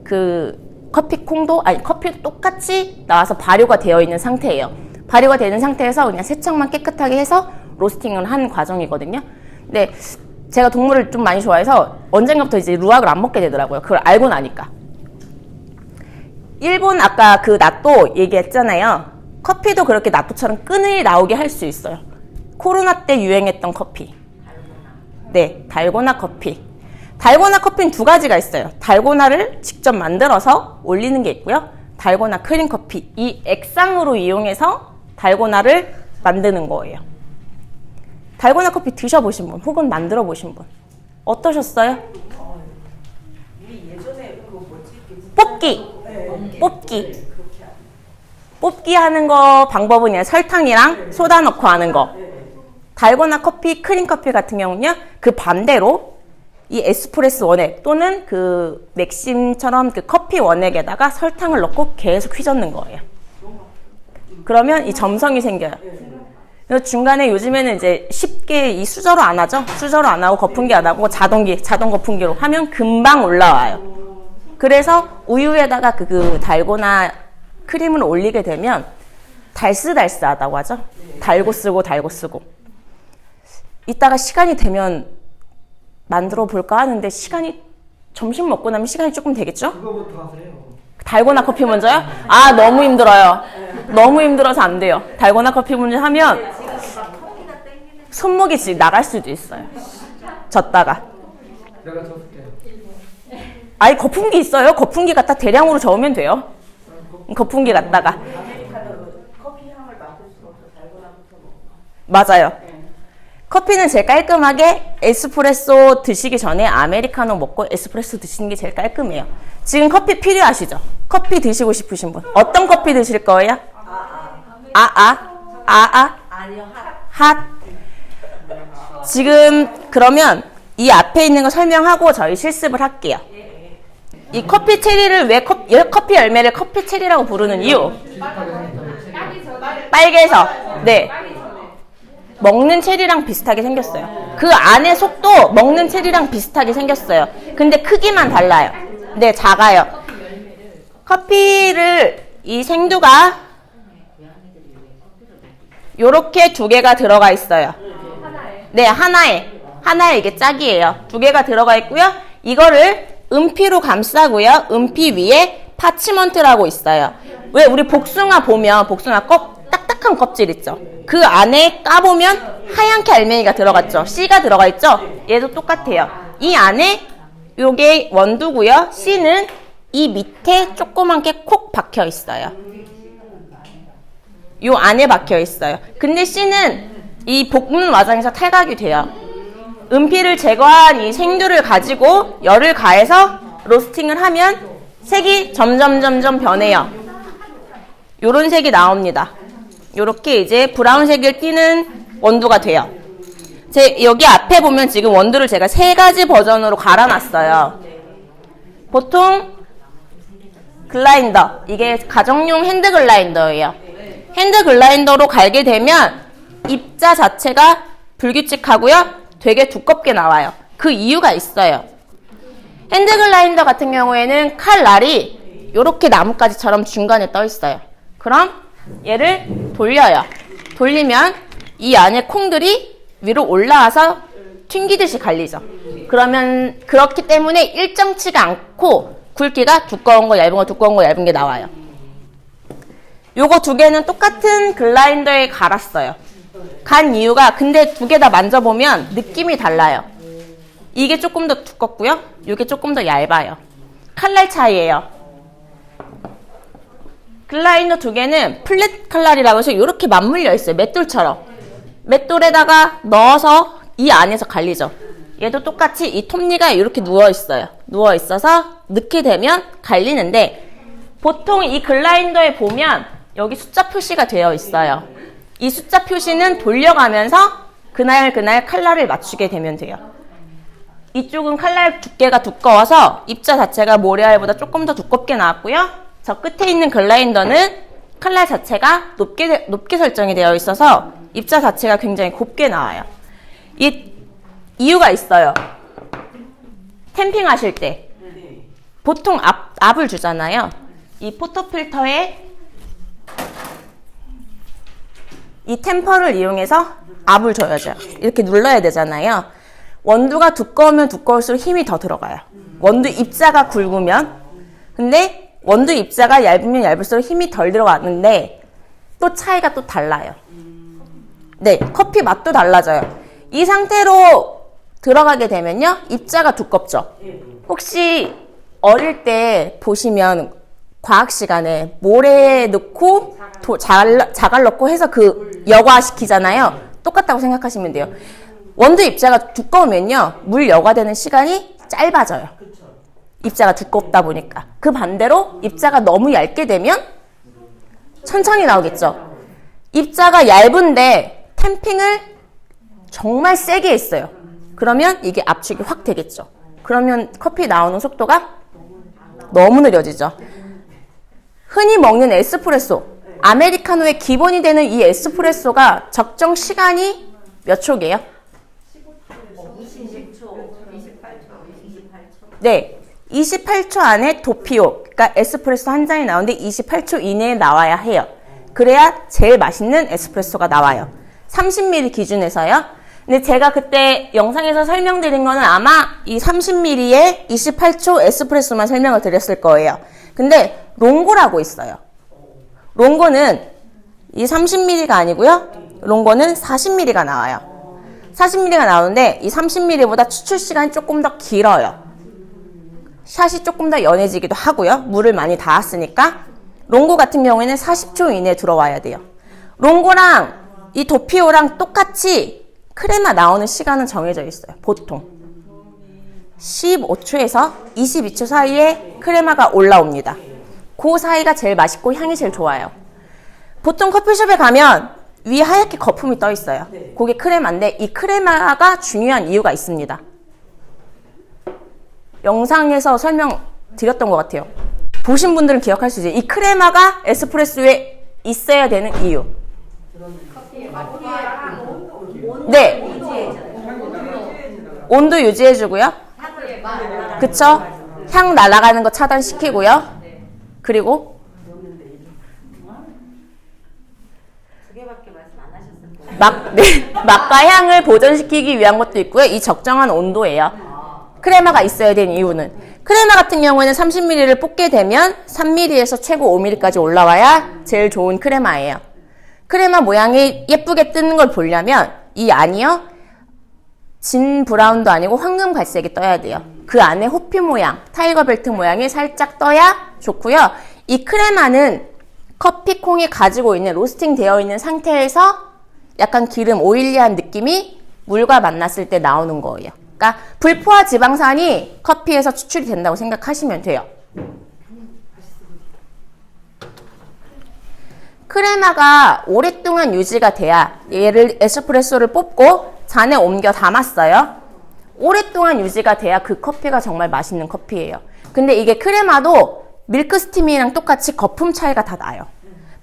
그 커피콩도 아니 커피도 똑같이 나와서 발효가 되어 있는 상태예요. 발효가 되는 상태에서 그냥 세척만 깨끗하게 해서 로스팅을 한 과정이거든요. 근데 제가 동물을 좀 많이 좋아해서 언젠가부터 이제 루악을 안 먹게 되더라고요. 그걸 알고 나니까. 일본 아까 그 나또 얘기했잖아요. 커피도 그렇게 나또처럼 끈이 나오게 할 수 있어요. 코로나 때 유행했던 커피. 네, 달고나 커피. 달고나 커피는 두 가지가 있어요. 달고나를 직접 만들어서 올리는 게 있고요. 달고나 크림 커피. 이 액상으로 이용해서 달고나를 만드는 거예요. 달고나 커피 드셔보신 분 혹은 만들어 보신 분 어떠셨어요? 예전에 그거 뭐지? 뽑기 하는 거 방법은 그냥 설탕이랑 소다 넣고 하는 거. 달고나 커피, 크림 커피 같은 경우는요, 그 반대로 이 에스프레소 원액 또는 그 맥심처럼 그 커피 원액에다가 설탕을 넣고 계속 휘젓는 거예요. 그러면 이 점성이 생겨요. 그래서 중간에 요즘에는 이제 쉽게 이 수저로 안 하죠? 수저로 안 하고 거품기 안 하고 자동 거품기로 하면 금방 올라와요. 그래서 우유에다가 그 달고나 크림을 올리게 되면 달스달스하다고 하죠? 달고 쓰고. 이따가 시간이 되면 만들어 볼까 하는데 점심 먹고 나면 시간이 조금 되겠죠? 그거부터 하세요. 달고나 커피 먼저요? 아, 너무 힘들어요. 너무 힘들어서 안 돼요. 달고나 커피 먼저 하면 손목이 지금 나갈 수도 있어요. 젓다가. 내가 줬을게요. 아니, 거품기 있어요. 거품기 갖다 대량으로 저으면 돼요. 거품기 갖다가. 커피 향을 맡을 수 없어. 달고나부터 먹어. 맞아요. 커피는 제일 깔끔하게 에스프레소 드시기 전에 아메리카노 먹고 에스프레소 드시는 게 제일 깔끔해요. 지금 커피 필요하시죠? 커피 드시고 싶으신 분. 어떤 커피 드실 거예요? 아니요, 핫. 지금 그러면 이 앞에 있는 거 설명하고 저희 실습을 할게요. 이 커피 체리를 왜 커피 열매를 커피 체리라고 부르는 이유? 빨개서. 네. 먹는 체리랑 비슷하게 생겼어요. 그 안에 속도 먹는 체리랑 비슷하게 생겼어요. 근데 크기만 달라요. 네, 작아요. 커피를 이 생두가 요렇게 두 개가 들어가 있어요. 네, 하나에 이게 짝이에요. 두 개가 들어가 있고요. 이거를 은피로 감싸고요. 은피 위에 파치먼트라고 있어요. 왜 우리 복숭아 보면 복숭아 딱딱한 껍질 있죠. 그 안에 까보면 하얀게 알맹이가 들어갔죠. C가 들어가 있죠. 얘도 똑같아요. 이 안에 요게 원두고요. C는 이 밑에 조그맣게 콕 박혀 있어요. 요 안에 박혀 있어요. 근데 C는 이 볶는 과정에서 탈각이 돼요. 은피를 제거한 이 생두를 가지고 열을 가해서 로스팅을 하면 색이 점점 변해요. 요런 색이 나옵니다. 요렇게 이제 브라운색을 띠는 원두가 돼요. 여기 앞에 보면 지금 원두를 제가 3가지 버전으로 갈아놨어요. 보통 글라인더, 이게 가정용 핸드 글라인더예요. 핸드 글라인더로 갈게 되면 입자 자체가 불규칙하고요. 되게 두껍게 나와요. 그 이유가 있어요. 핸드 글라인더 같은 경우에는 칼날이 이렇게 나뭇가지처럼 중간에 떠 있어요. 그럼 얘를 돌려요. 돌리면 이 안에 콩들이 위로 올라와서 튕기듯이 갈리죠. 그러면 그렇기 때문에 일정치가 않고 굵기가 두꺼운 거, 얇은 거, 두꺼운 거, 얇은 게 나와요. 요거 두 개는 똑같은 글라인더에 갈았어요. 간 이유가 근데 두 개 다 만져보면 느낌이 달라요. 이게 조금 더 두껍고요. 이게 조금 더 얇아요. 칼날 차이예요. 글라인더 두 개는 플랫 칼날이라고 해서 이렇게 맞물려 있어요. 맷돌처럼. 맷돌에다가 넣어서 이 안에서 갈리죠. 얘도 똑같이 이 톱니가 이렇게 누워 있어요. 누워 있어서 넣게 되면 갈리는데 보통 이 글라인더에 보면 여기 숫자 표시가 되어 있어요. 이 숫자 표시는 돌려가면서 그날 칼날을 맞추게 되면 돼요. 이쪽은 칼날 두께가 두꺼워서 입자 자체가 모래알보다 조금 더 두껍게 나왔고요. 저 끝에 있는 글라인더는 칼날 자체가 높게 설정이 되어 있어서 입자 자체가 굉장히 곱게 나와요. 이유가 있어요. 탬핑 하실 때 보통 압을 주잖아요. 이 포토필터에 이 템퍼를 이용해서 압을 줘야죠. 이렇게 눌러야 되잖아요. 원두가 두꺼우면 두꺼울수록 힘이 더 들어가요. 원두 입자가 굵으면. 근데 원두 입자가 얇으면 얇을수록 힘이 덜 들어가는데 또 차이가 또 달라요. 네, 커피 맛도 달라져요. 이 상태로 들어가게 되면요. 입자가 두껍죠. 혹시 어릴 때 보시면 과학 시간에 모래에 넣고 자갈 넣고 해서 그 여과시키잖아요. 똑같다고 생각하시면 돼요. 원두 입자가 두꺼우면요. 물 여과되는 시간이 짧아져요. 입자가 두껍다 보니까. 그 반대로 입자가 너무 얇게 되면 천천히 나오겠죠. 입자가 얇은데 탬핑을 정말 세게 했어요. 그러면 이게 압축이 확 되겠죠. 그러면 커피 나오는 속도가 너무 느려지죠. 흔히 먹는 에스프레소, 아메리카노의 기본이 되는 이 에스프레소가 적정 시간이 몇 초게요? 28초. 네, 28초 안에 도피오, 그러니까 에스프레소 한 잔이 나오는데 28초 이내에 나와야 해요. 그래야 제일 맛있는 에스프레소가 나와요. 30ml 기준에서요. 근데 제가 그때 영상에서 설명드린 거는 아마 이 30ml에 28초 에스프레소만 설명을 드렸을 거예요. 근데 롱고라고 있어요. 롱고는 이 30ml가 아니고요. 롱고는 40ml가 나와요. 40ml가 나오는데 이 30ml보다 추출 시간이 조금 더 길어요. 샷이 조금 더 연해지기도 하고요. 물을 많이 닿았으니까. 롱고 같은 경우에는 40초 이내에 들어와야 돼요. 롱고랑 이 도피오랑 똑같이 크레마 나오는 시간은 정해져 있어요. 보통 15초에서 22초 사이에 크레마가 올라옵니다. 그 사이가 제일 맛있고 향이 제일 좋아요. 보통 커피숍에 가면 위에 하얗게 거품이 떠 있어요. 그게 크레마인데 이 크레마가 중요한 이유가 있습니다. 영상에서 설명드렸던 것 같아요. 보신 분들은 기억할 수 있어요. 이 크레마가 에스프레소에 있어야 되는 이유. 네. 온도 유지해주고요. 그쵸? 향 날아가는 거 차단시키고요. 그리고 개밖에 말씀 안 하셨을 거예요. 네, 맛과 향을 보존시키기 위한 것도 있고요. 이 적정한 온도예요. 크레마가 있어야 되는 이유는 크레마 같은 경우에는 30ml를 볶게 되면 3ml에서 최고 5ml까지 올라와야 제일 좋은 크레마예요. 크레마 모양이 예쁘게 뜨는 걸 보려면 이 안이요. 진 브라운도 아니고 황금 갈색이 떠야 돼요. 그 안에 호피 모양, 타이거 벨트 모양이 살짝 떠야 좋고요. 이 크레마는 커피콩이 가지고 있는 로스팅 되어 있는 상태에서 약간 기름 오일리한 느낌이 물과 만났을 때 나오는 거예요. 그러니까 불포화 지방산이 커피에서 추출이 된다고 생각하시면 돼요. 크레마가 오랫동안 유지가 돼야 얘를 에스프레소를 뽑고 잔에 옮겨 담았어요. 오랫동안 유지가 돼야 그 커피가 정말 맛있는 커피예요. 근데 이게 크레마도 밀크 스팀이랑 똑같이 거품 차이가 다 나요.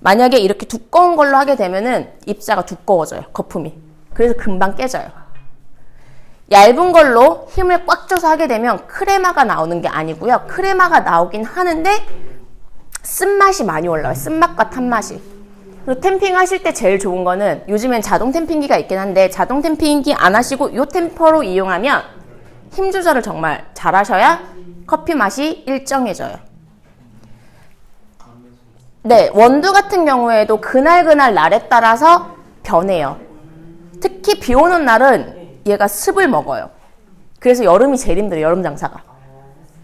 만약에 이렇게 두꺼운 걸로 하게 되면은 입자가 두꺼워져요. 거품이. 그래서 금방 깨져요. 얇은 걸로 힘을 꽉 줘서 하게 되면 크레마가 나오는 게 아니고요. 크레마가 나오긴 하는데 쓴맛이 많이 올라와요. 쓴맛과 탄맛이. 그리고 템핑 하실 때 제일 좋은 거는 요즘엔 자동 템핑기가 있긴 한데 자동 템핑기 안 하시고 이 템퍼로 이용하면 힘 조절을 정말 잘 하셔야 커피 맛이 일정해져요. 네, 원두 같은 경우에도 그날 날에 따라서 변해요. 특히 비 오는 날은 얘가 습을 먹어요. 그래서 여름이 제일 힘들어요. 여름 장사가.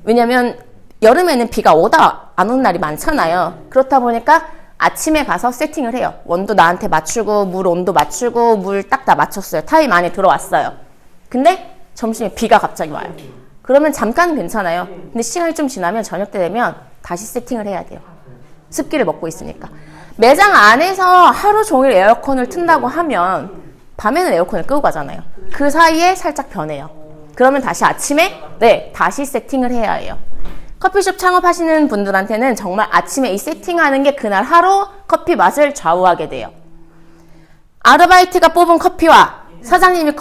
왜냐면 여름에는 비가 오다 안 오는 날이 많잖아요. 그렇다 보니까 아침에 가서 세팅을 해요. 원두 나한테 맞추고 물 온도 맞추고 물 딱 다 맞췄어요. 타임 안에 들어왔어요. 근데 점심에 비가 갑자기 와요. 그러면 잠깐 괜찮아요. 근데 시간이 좀 지나면 저녁 때 되면 다시 세팅을 해야 돼요. 습기를 먹고 있으니까. 매장 안에서 하루 종일 에어컨을 튼다고 하면 밤에는 에어컨을 끄고 가잖아요. 그 사이에 살짝 변해요. 그러면 다시 아침에 다시 세팅을 해야 해요. 커피숍 창업하시는 분들한테는 정말 아침에 이 세팅하는 게 그날 하루 커피 맛을 좌우하게 돼요. 아르바이트가 뽑은 커피와 사장님이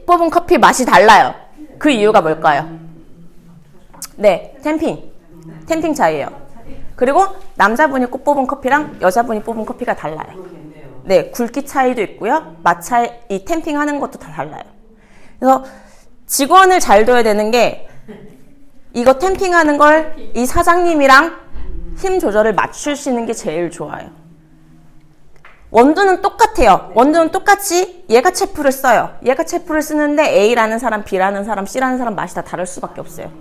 뽑은 커피 맛이 달라요. 그 이유가 뭘까요? 네, 템핑 차이예요. 그리고 남자분이 꼭 뽑은 커피랑 여자분이 뽑은 커피가 달라요. 네, 굵기 차이도 있고요. 맛 차이, 이 템핑하는 것도 다 달라요. 그래서 직원을 잘 둬야 되는 게 이거 템핑하는 걸 이 사장님이랑 힘 조절을 맞추시는 게 제일 좋아요. 원두는 똑같아요. 원두는 똑같이 얘가 체프를 써요. 얘가 체프를 쓰는데 A라는 사람, B라는 사람, C라는 사람 맛이 다 다를 수밖에 없어요.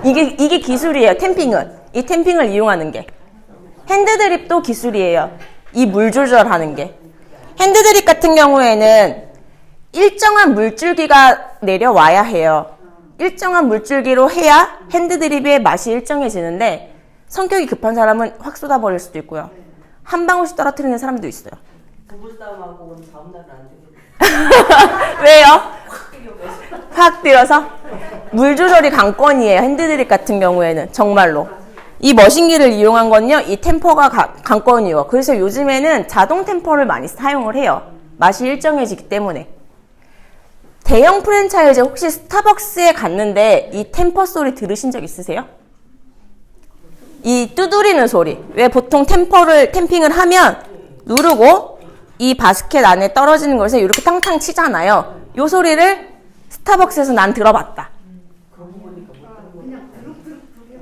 이게 기술이에요. 템핑은. 이 템핑을 이용하는 게. 핸드드립도 기술이에요. 이 물 조절하는 게. 핸드드립 같은 경우에는 일정한 물줄기가 내려와야 해요. 일정한 물줄기로 해야 핸드드립의 맛이 일정해지는데 성격이 급한 사람은 확 쏟아버릴 수도 있고요. 한 방울씩 떨어뜨리는 사람도 있어요. 부부싸움하고 다음날은 안 되거든요. 왜요? 확 뛰어서? 물 조절이 관건이에요. 핸드드립 같은 경우에는 정말로. 이 머신기를 이용한 건요. 이 템퍼가 관건이에요. 그래서 요즘에는 자동 템퍼를 많이 사용을 해요. 맛이 일정해지기 때문에. 대형 프랜차이즈 혹시 스타벅스에 갔는데 이 템퍼 소리 들으신 적 있으세요? 이 두드리는 소리. 왜 보통 템핑을 하면 누르고 이 바스켓 안에 떨어지는 것을 이렇게 탕탕 치잖아요. 이 소리를 스타벅스에서 난 들어봤다.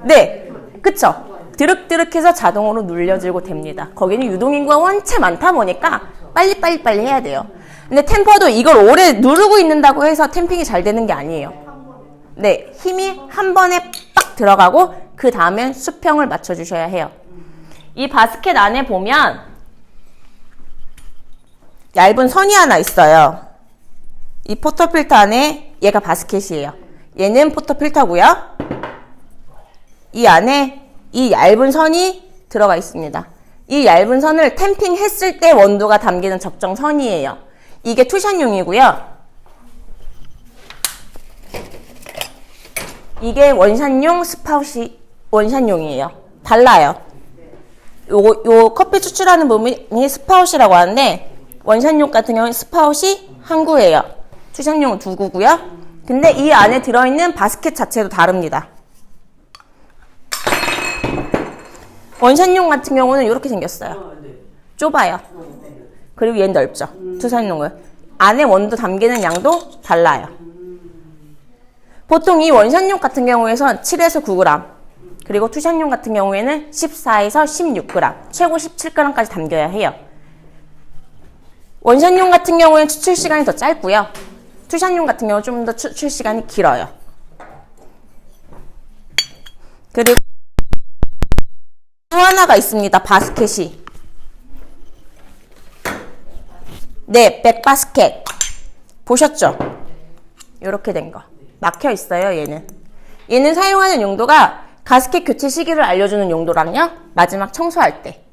네, 그쵸? 드륵드륵해서 자동으로 눌려지고 됩니다. 거기는 유동인구가 원체 많다 보니까 빨리 해야 돼요. 근데 템퍼도 이걸 오래 누르고 있는다고 해서 템핑이 잘 되는 게 아니에요. 네, 힘이 한 번에 빡 들어가고 그 다음엔 수평을 맞춰주셔야 해요. 이 바스켓 안에 보면 얇은 선이 하나 있어요. 이 포터필터 안에 얘가 바스켓이에요. 얘는 포터필터고요. 이 안에 이 얇은 선이 들어가 있습니다. 이 얇은 선을 템핑 했을 때 원두가 담기는 적정 선이에요. 이게 투샷용이고요. 이게 원샷용 스파웃이 원샷용이에요. 달라요. 요 커피 추출하는 부분이 스파웃이라고 하는데 원샷용 같은 경우는 스파웃이 한 구예요. 투샷용은 두 구고요. 근데 이 안에 들어있는 바스켓 자체도 다릅니다. 원샷용 같은 경우는 이렇게 생겼어요. 좁아요. 그리고 얘는 넓죠. 투샷용은. 안에 원두 담기는 양도 달라요. 보통 이 원샷용 같은 경우에선 7에서 9g, 그리고 투샷용 같은 경우에는 14에서 16g, 최고 17g까지 담겨야 해요. 원샷용 같은 경우에는 추출 시간이 더 짧고요. 투샷용 같은 경우는 좀 더 추출 시간이 길어요. 그리고 또 하나가 있습니다. 바스켓이. 네, 백바스켓. 보셨죠? 이렇게 된 거. 막혀 있어요, 얘는. 얘는 사용하는 용도가 가스켓 교체 시기를 알려주는 용도랑요, 마지막 청소할 때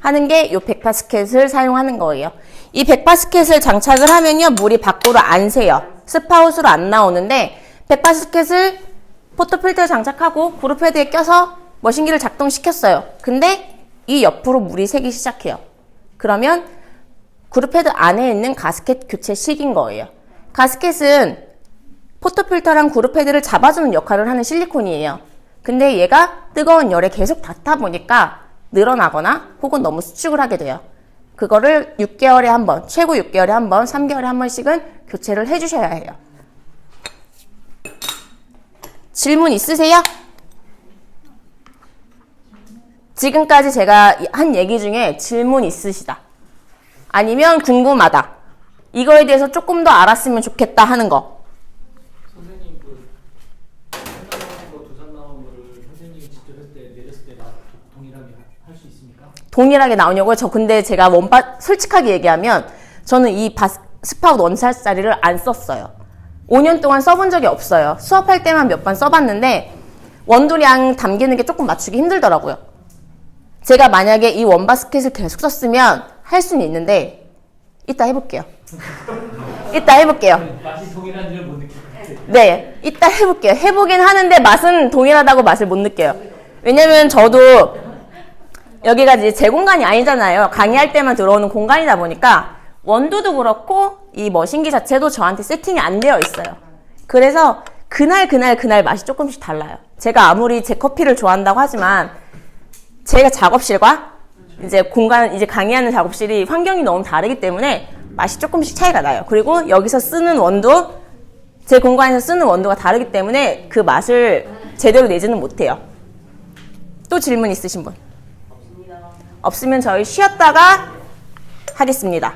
하는 게 이 백바스켓을 사용하는 거예요. 이 백바스켓을 장착을 하면요, 물이 밖으로 안 새요. 스파웃으로 안 나오는데, 백바스켓을 포토필터에 장착하고 구르패드에 껴서 머신기를 작동시켰어요. 근데 이 옆으로 물이 새기 시작해요. 그러면 구르패드 안에 있는 가스켓 교체 시기인 거예요. 가스켓은 포토필터랑 구르패드를 잡아주는 역할을 하는 실리콘이에요. 근데 얘가 뜨거운 열에 계속 닿다 보니까 늘어나거나 혹은 너무 수축을 하게 돼요. 그거를 6개월에 한 번, 최고 6개월에 한 번, 3개월에 한 번씩은 교체를 해주셔야 해요. 질문 있으세요? 지금까지 제가 한 얘기 중에 질문 있으시다. 아니면 궁금하다. 이거에 대해서 조금 더 알았으면 좋겠다 하는 거. 선생님 두산 나오는 거 두산 나오는 거를 선생님이 직접 했을 때 내렸을 때 동일하게 할 수 있습니까? 동일하게 나오냐고요? 저 근데 제가 솔직하게 얘기하면 저는 이 스파웃 원샷짜리를 안 썼어요. 5년 동안 써본 적이 없어요. 수업할 때만 몇 번 써봤는데 원두량 담기는 게 조금 맞추기 힘들더라고요. 제가 만약에 이 원바스켓을 계속 썼으면 할 수는 있는데 이따 해볼게요. 이따 해볼게요. 맛이 동일한지를 못 느끼고. 네, 이따 해볼게요. 해보긴 하는데 맛은 동일하다고 맛을 못 느껴요. 왜냐면 저도 여기가 이제 제 공간이 아니잖아요. 강의할 때만 들어오는 공간이다 보니까 원두도 그렇고 이 머신기 자체도 저한테 세팅이 안 되어 있어요. 그래서 그날 맛이 조금씩 달라요. 제가 아무리 제 커피를 좋아한다고 하지만 제가 작업실과 이제 공간, 이제 강의하는 작업실이 환경이 너무 다르기 때문에 맛이 조금씩 차이가 나요. 그리고 여기서 쓰는 원두, 제 공간에서 쓰는 원두가 다르기 때문에 그 맛을 제대로 내지는 못해요. 또 질문 있으신 분? 없으면 저희 쉬었다가 하겠습니다.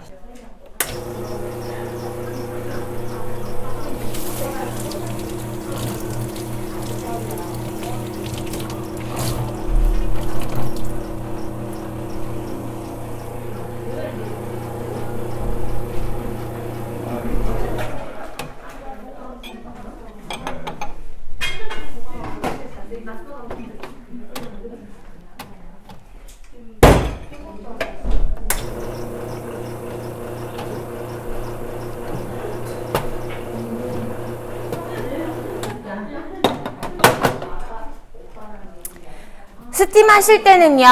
스팀 하실 때는요,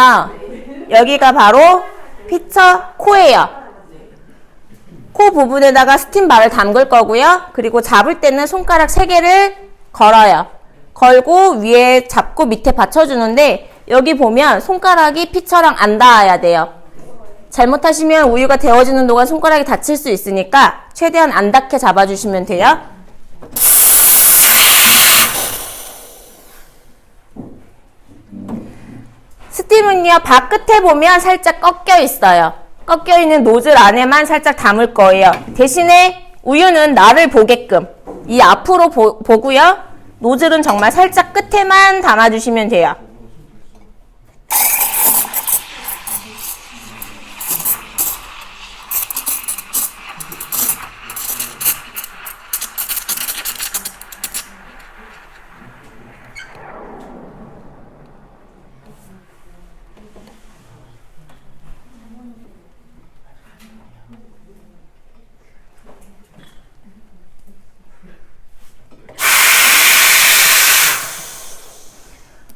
여기가 바로 피처 코예요. 코 부분에다가 스팀 바를 담글 거고요. 그리고 잡을 때는 손가락 3개를 걸어요. 걸고 위에 잡고 밑에 받쳐주는데 여기 보면 손가락이 피처랑 안 닿아야 돼요. 잘못하시면 우유가 데워지는 동안 손가락이 다칠 수 있으니까 최대한 안 닿게 잡아주시면 돼요. 스팀은요, 바 끝에 보면 살짝 꺾여 있어요. 꺾여 있는 노즐 안에만 살짝 담을 거예요. 대신에 우유는 나를 보게끔 이 앞으로 보고요. 노즐은 정말 살짝 끝에만 담아주시면 돼요.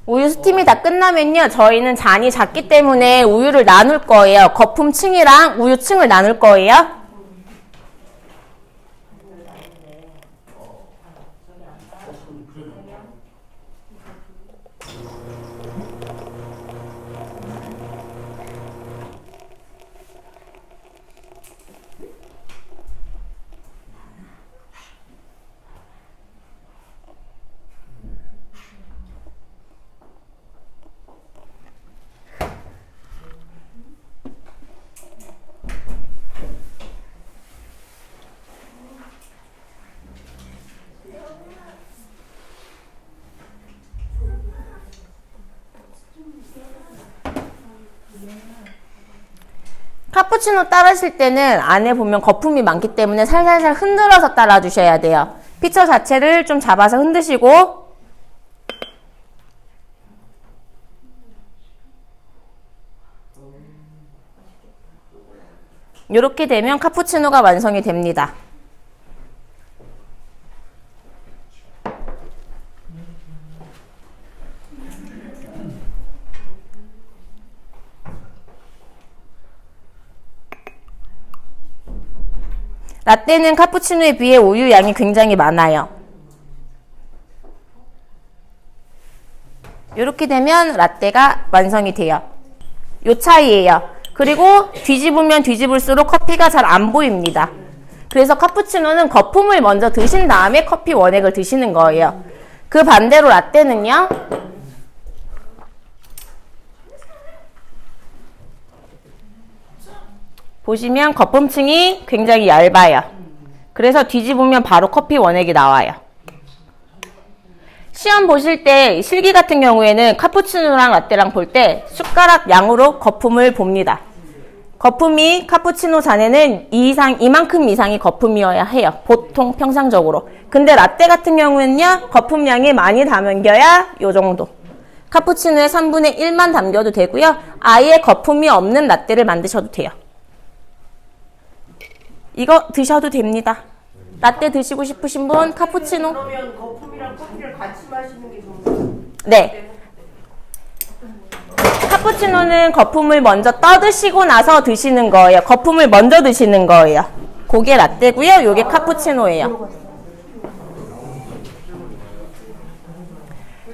우유 스팀이 다 끝나면요, 저희는 잔이 작기 때문에 우유를 나눌 거예요. 거품층이랑 우유층을 나눌 거예요. 카푸치노 따르실 때는 안에 보면 거품이 많기 때문에 살살살 흔들어서 따라주셔야 돼요. 피처 자체를 좀 잡아서 흔드시고 이렇게 되면 카푸치노가 완성이 됩니다. 라떼는 카푸치노에 비해 우유 양이 굉장히 많아요. 이렇게 되면 라떼가 완성이 돼요. 요 차이예요. 그리고 뒤집으면 뒤집을수록 커피가 잘 안 보입니다. 그래서 카푸치노는 거품을 먼저 드신 다음에 커피 원액을 드시는 거예요. 그 반대로 라떼는요. 보시면 거품층이 굉장히 얇아요. 그래서 뒤집으면 바로 커피 원액이 나와요. 시험 보실 때 실기 같은 경우에는 카푸치노랑 라떼랑 볼 때 숟가락 양으로 거품을 봅니다. 거품이 카푸치노 잔에는 이만큼 이상이 거품이어야 해요. 보통 평상적으로. 근데 라떼 같은 경우에는요. 거품량이 많이 담겨야 요 정도. 카푸치노의 3분의 1만 담겨도 되고요. 아예 거품이 없는 라떼를 만드셔도 돼요. 이거 드셔도 됩니다. 라떼 드시고 싶으신 분 카푸치노. 그러면 거품이랑 커피를 같이 마시는 게 좋은가요? 네. 카푸치노는 거품을 먼저 떠드시고 나서 드시는 거예요. 거품을 먼저 드시는 거예요. 그게 라떼고요. 요게 카푸치노예요.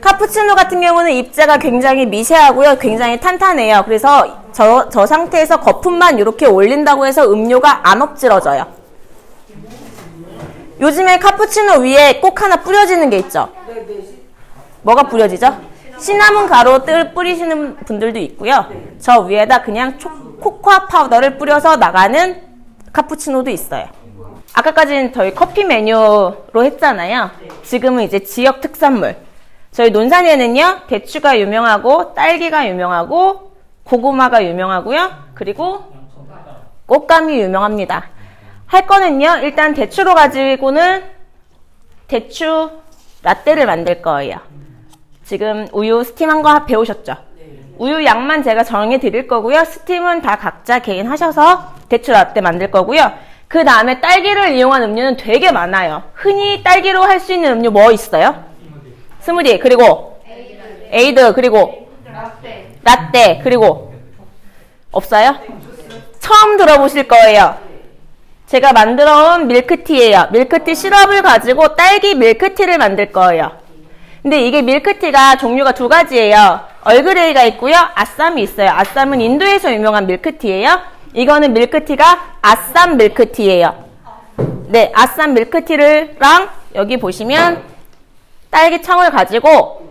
카푸치노 같은 경우는 입자가 굉장히 미세하고요. 굉장히 탄탄해요. 그래서 저 상태에서 거품만 이렇게 올린다고 해서 음료가 안 엎질러져요. 요즘에 카푸치노 위에 꼭 하나 뿌려지는 게 있죠. 뭐가 뿌려지죠? 시나몬 가루 뿌리시는 분들도 있고요. 저 위에다 그냥 코코아 파우더를 뿌려서 나가는 카푸치노도 있어요. 아까까지는 저희 커피 메뉴로 했잖아요. 지금은 이제 지역 특산물. 저희 논산에는요, 대추가 유명하고, 딸기가 유명하고, 고구마가 유명하고요. 그리고 꽃감이 유명합니다. 할 거는요, 일단 대추로 가지고는 대추 라떼를 만들 거예요. 지금 우유 스팀한 거 배우셨죠? 우유 양만 제가 정해 드릴 거고요. 스팀은 다 각자 개인 하셔서 대추 라떼 만들 거고요. 그 다음에 딸기를 이용한 음료는 되게 많아요. 흔히 딸기로 할 수 있는 음료 뭐 있어요? 스무디, 그리고 에이드, 그리고 라떼, 그리고 없어요? 처음 들어보실 거예요. 제가 만들어 온 밀크티예요. 밀크티 시럽을 가지고 딸기 밀크티를 만들 거예요. 근데 이게 밀크티가 종류가 두 가지예요. 얼그레이가 있고요. 아쌈이 있어요. 아쌈은 인도에서 유명한 밀크티예요. 이거는 밀크티가 아쌈 밀크티예요. 네, 아쌈 밀크티랑 여기 보시면 딸기 청을 가지고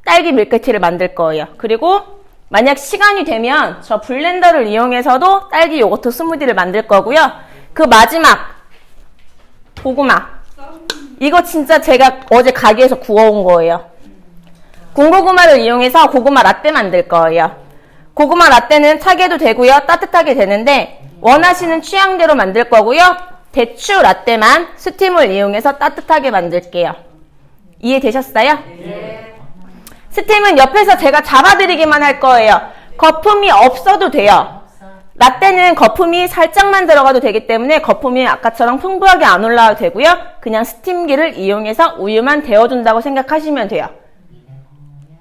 딸기 밀크티를 만들 거예요. 그리고 만약 시간이 되면 저 블렌더를 이용해서도 딸기 요거트 스무디를 만들 거고요. 그 마지막 고구마. 이거 진짜 제가 어제 가게에서 구워온 거예요. 군고구마를 이용해서 고구마 라떼 만들 거예요. 고구마 라떼는 차게 해도 되고요. 따뜻하게 되는데 원하시는 취향대로 만들 거고요. 대추 라떼만 스팀을 이용해서 따뜻하게 만들게요. 이해되셨어요? 네. 스팀은 옆에서 제가 잡아드리기만 할 거예요. 거품이 없어도 돼요. 라떼는 거품이 살짝만 들어가도 되기 때문에 거품이 아까처럼 풍부하게 안 올라와도 되고요. 그냥 스팀기를 이용해서 우유만 데워준다고 생각하시면 돼요.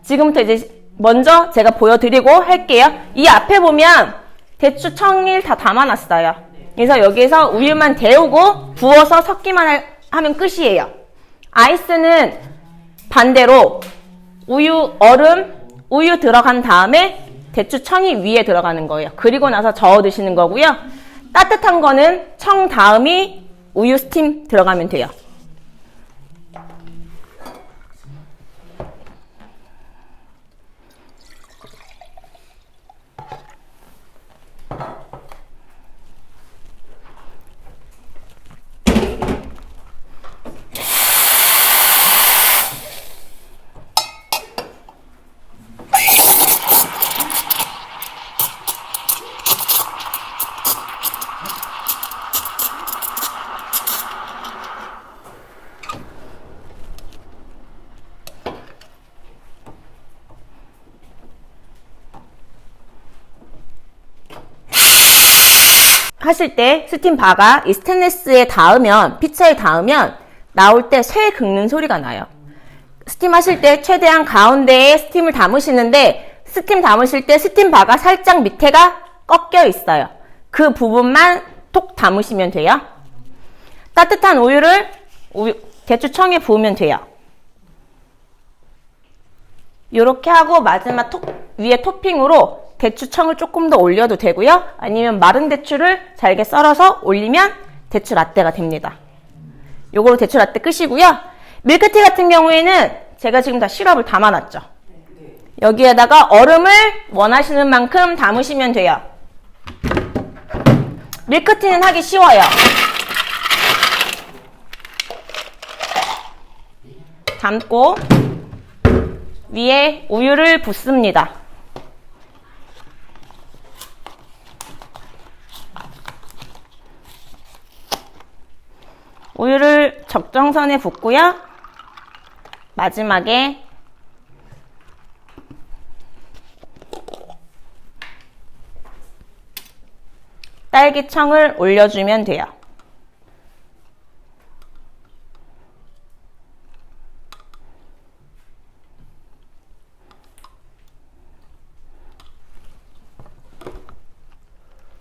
지금부터 이제 먼저 제가 보여드리고 할게요. 이 앞에 보면 대추 청일 다 담아놨어요. 그래서 여기에서 우유만 데우고 부어서 섞기만 하면 끝이에요. 아이스는 반대로 우유 들어간 다음에 대추 청이 위에 들어가는 거예요. 그리고 나서 저어 드시는 거고요. 따뜻한 거는 청 다음이 우유 스팀 들어가면 돼요. 하실 때 스팀 바가 이 스테인리스에 닿으면, 피처에 닿으면 나올 때 쇠 긁는 소리가 나요. 스팀 하실 때 최대한 가운데에 스팀을 담으시는데 스팀 담으실 때 스팀 바가 살짝 밑에가 꺾여 있어요. 그 부분만 톡 담으시면 돼요. 따뜻한 우유를 대추청에 부으면 돼요. 이렇게 하고 마지막 위에 토핑으로 대추청을 조금 더 올려도 되고요. 아니면 마른 대추를 잘게 썰어서 올리면 대추 라떼가 됩니다. 요거로 대추 라떼 끄시고요. 밀크티 같은 경우에는 제가 지금 다 시럽을 담아놨죠. 여기에다가 얼음을 원하시는 만큼 담으시면 돼요. 밀크티는 하기 쉬워요. 담고 위에 우유를 붓습니다. 우유를 적정선에 붓고요. 마지막에 딸기청을 올려주면 돼요.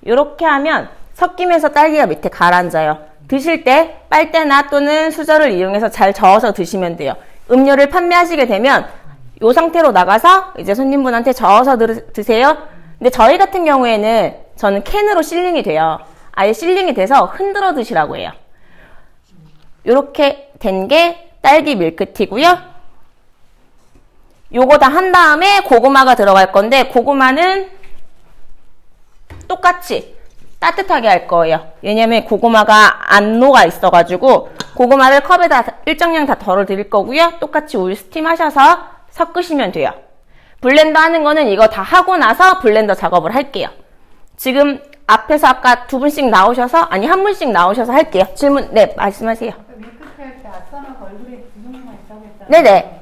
이렇게 하면 섞이면서 딸기가 밑에 가라앉아요. 드실 때 빨대나 또는 수저를 이용해서 잘 저어서 드시면 돼요. 음료를 판매하시게 되면 이 상태로 나가서 이제 손님분한테 저어서 드세요. 근데 저희 같은 경우에는 저는 캔으로 실링이 돼요. 아예 실링이 돼서 흔들어 드시라고 해요. 이렇게 된 게 딸기 밀크티고요. 요거 다 한 다음에 고구마가 들어갈 건데 고구마는 똑같이 따뜻하게 할 거예요. 왜냐면 고구마가 안 녹아 있어가지고 고구마를 컵에다 일정량 다 덜어 드릴 거고요. 똑같이 우유 스팀 하셔서 섞으시면 돼요. 블렌더 하는 거는 이거 다 하고 나서 블렌더 작업을 할게요. 지금 앞에서 아까 두 분씩 나오셔서, 아니 한 분씩 나오셔서 할게요. 질문, 네, 말씀하세요. 밀크티 할 때 아싸하고 얼그레이 두 종류만 있다고 했잖아요. 네네.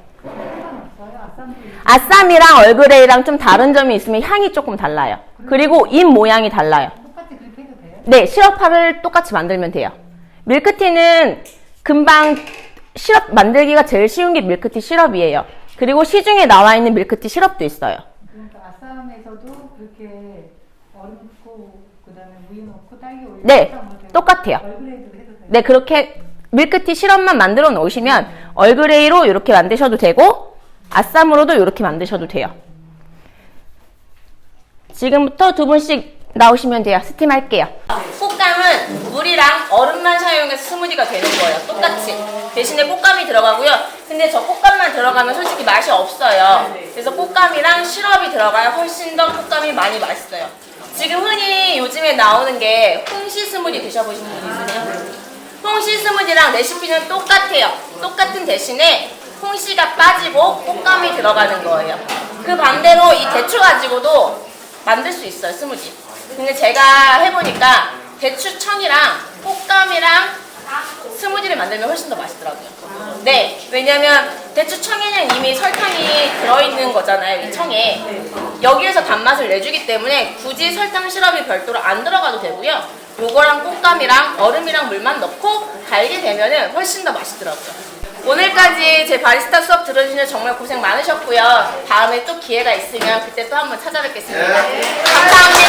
상관없어요? 아쌈이랑 얼그레이랑 좀 다른 점이 있으면 향이 조금 달라요. 그리고 잎 모양이 달라요. 똑같이 그렇게 해도 돼요? 네, 시럽파를 똑같이 만들면 돼요. 밀크티는 금방 시럽 만들기가 제일 쉬운 게 밀크티 시럽이에요. 그리고 시중에 나와 있는 밀크티 시럽도 있어요. 그러니까 아싸함에서도 그렇게 얼음 붓고 그다음에 우유 넣고 딸기 올리고 네, 똑같아요. 얼그레이도 해도 돼요? 네, 그렇게 밀크티 시럽만 만들어 놓으시면 얼그레이로 이렇게 만드셔도 되고 아쌈으로도 이렇게 만드셔도 돼요. 지금부터 두 분씩 나오시면 돼요. 스팀 할게요. 꽃감은 물이랑 얼음만 사용해서 스무디가 되는 거예요. 똑같이. 대신에 꽃감이 들어가고요. 근데 저 꽃감만 들어가면 솔직히 맛이 없어요. 그래서 꽃감이랑 시럽이 들어가야 훨씬 더 꽃감이 많이 맛있어요. 지금 흔히 요즘에 나오는 게 홍시 스무디 드셔보신 분 있으세요? 홍시 스무디랑 레시피는 똑같아요. 똑같은 대신에 홍시가 빠지고 꽃감이 들어가는 거예요. 그 반대로 이 대추 가지고도 만들 수 있어요, 스무디. 근데 제가 해보니까 대추청이랑 꽃감이랑 스무디를 만들면 훨씬 더 맛있더라고요. 네, 왜냐면 대추청에는 이미 설탕이 들어있는 거잖아요, 이 청에. 여기에서 단맛을 내주기 때문에 굳이 설탕 시럽이 별도로 안 들어가도 되고요. 요거랑 꽃감이랑 얼음이랑 물만 넣고 갈게 되면은 훨씬 더 맛있더라고요. 오늘까지 제 바리스타 수업 들어주시는 정말 고생 많으셨고요. 다음에 또 기회가 있으면 그때 또 한번 찾아뵙겠습니다. 감사합니다.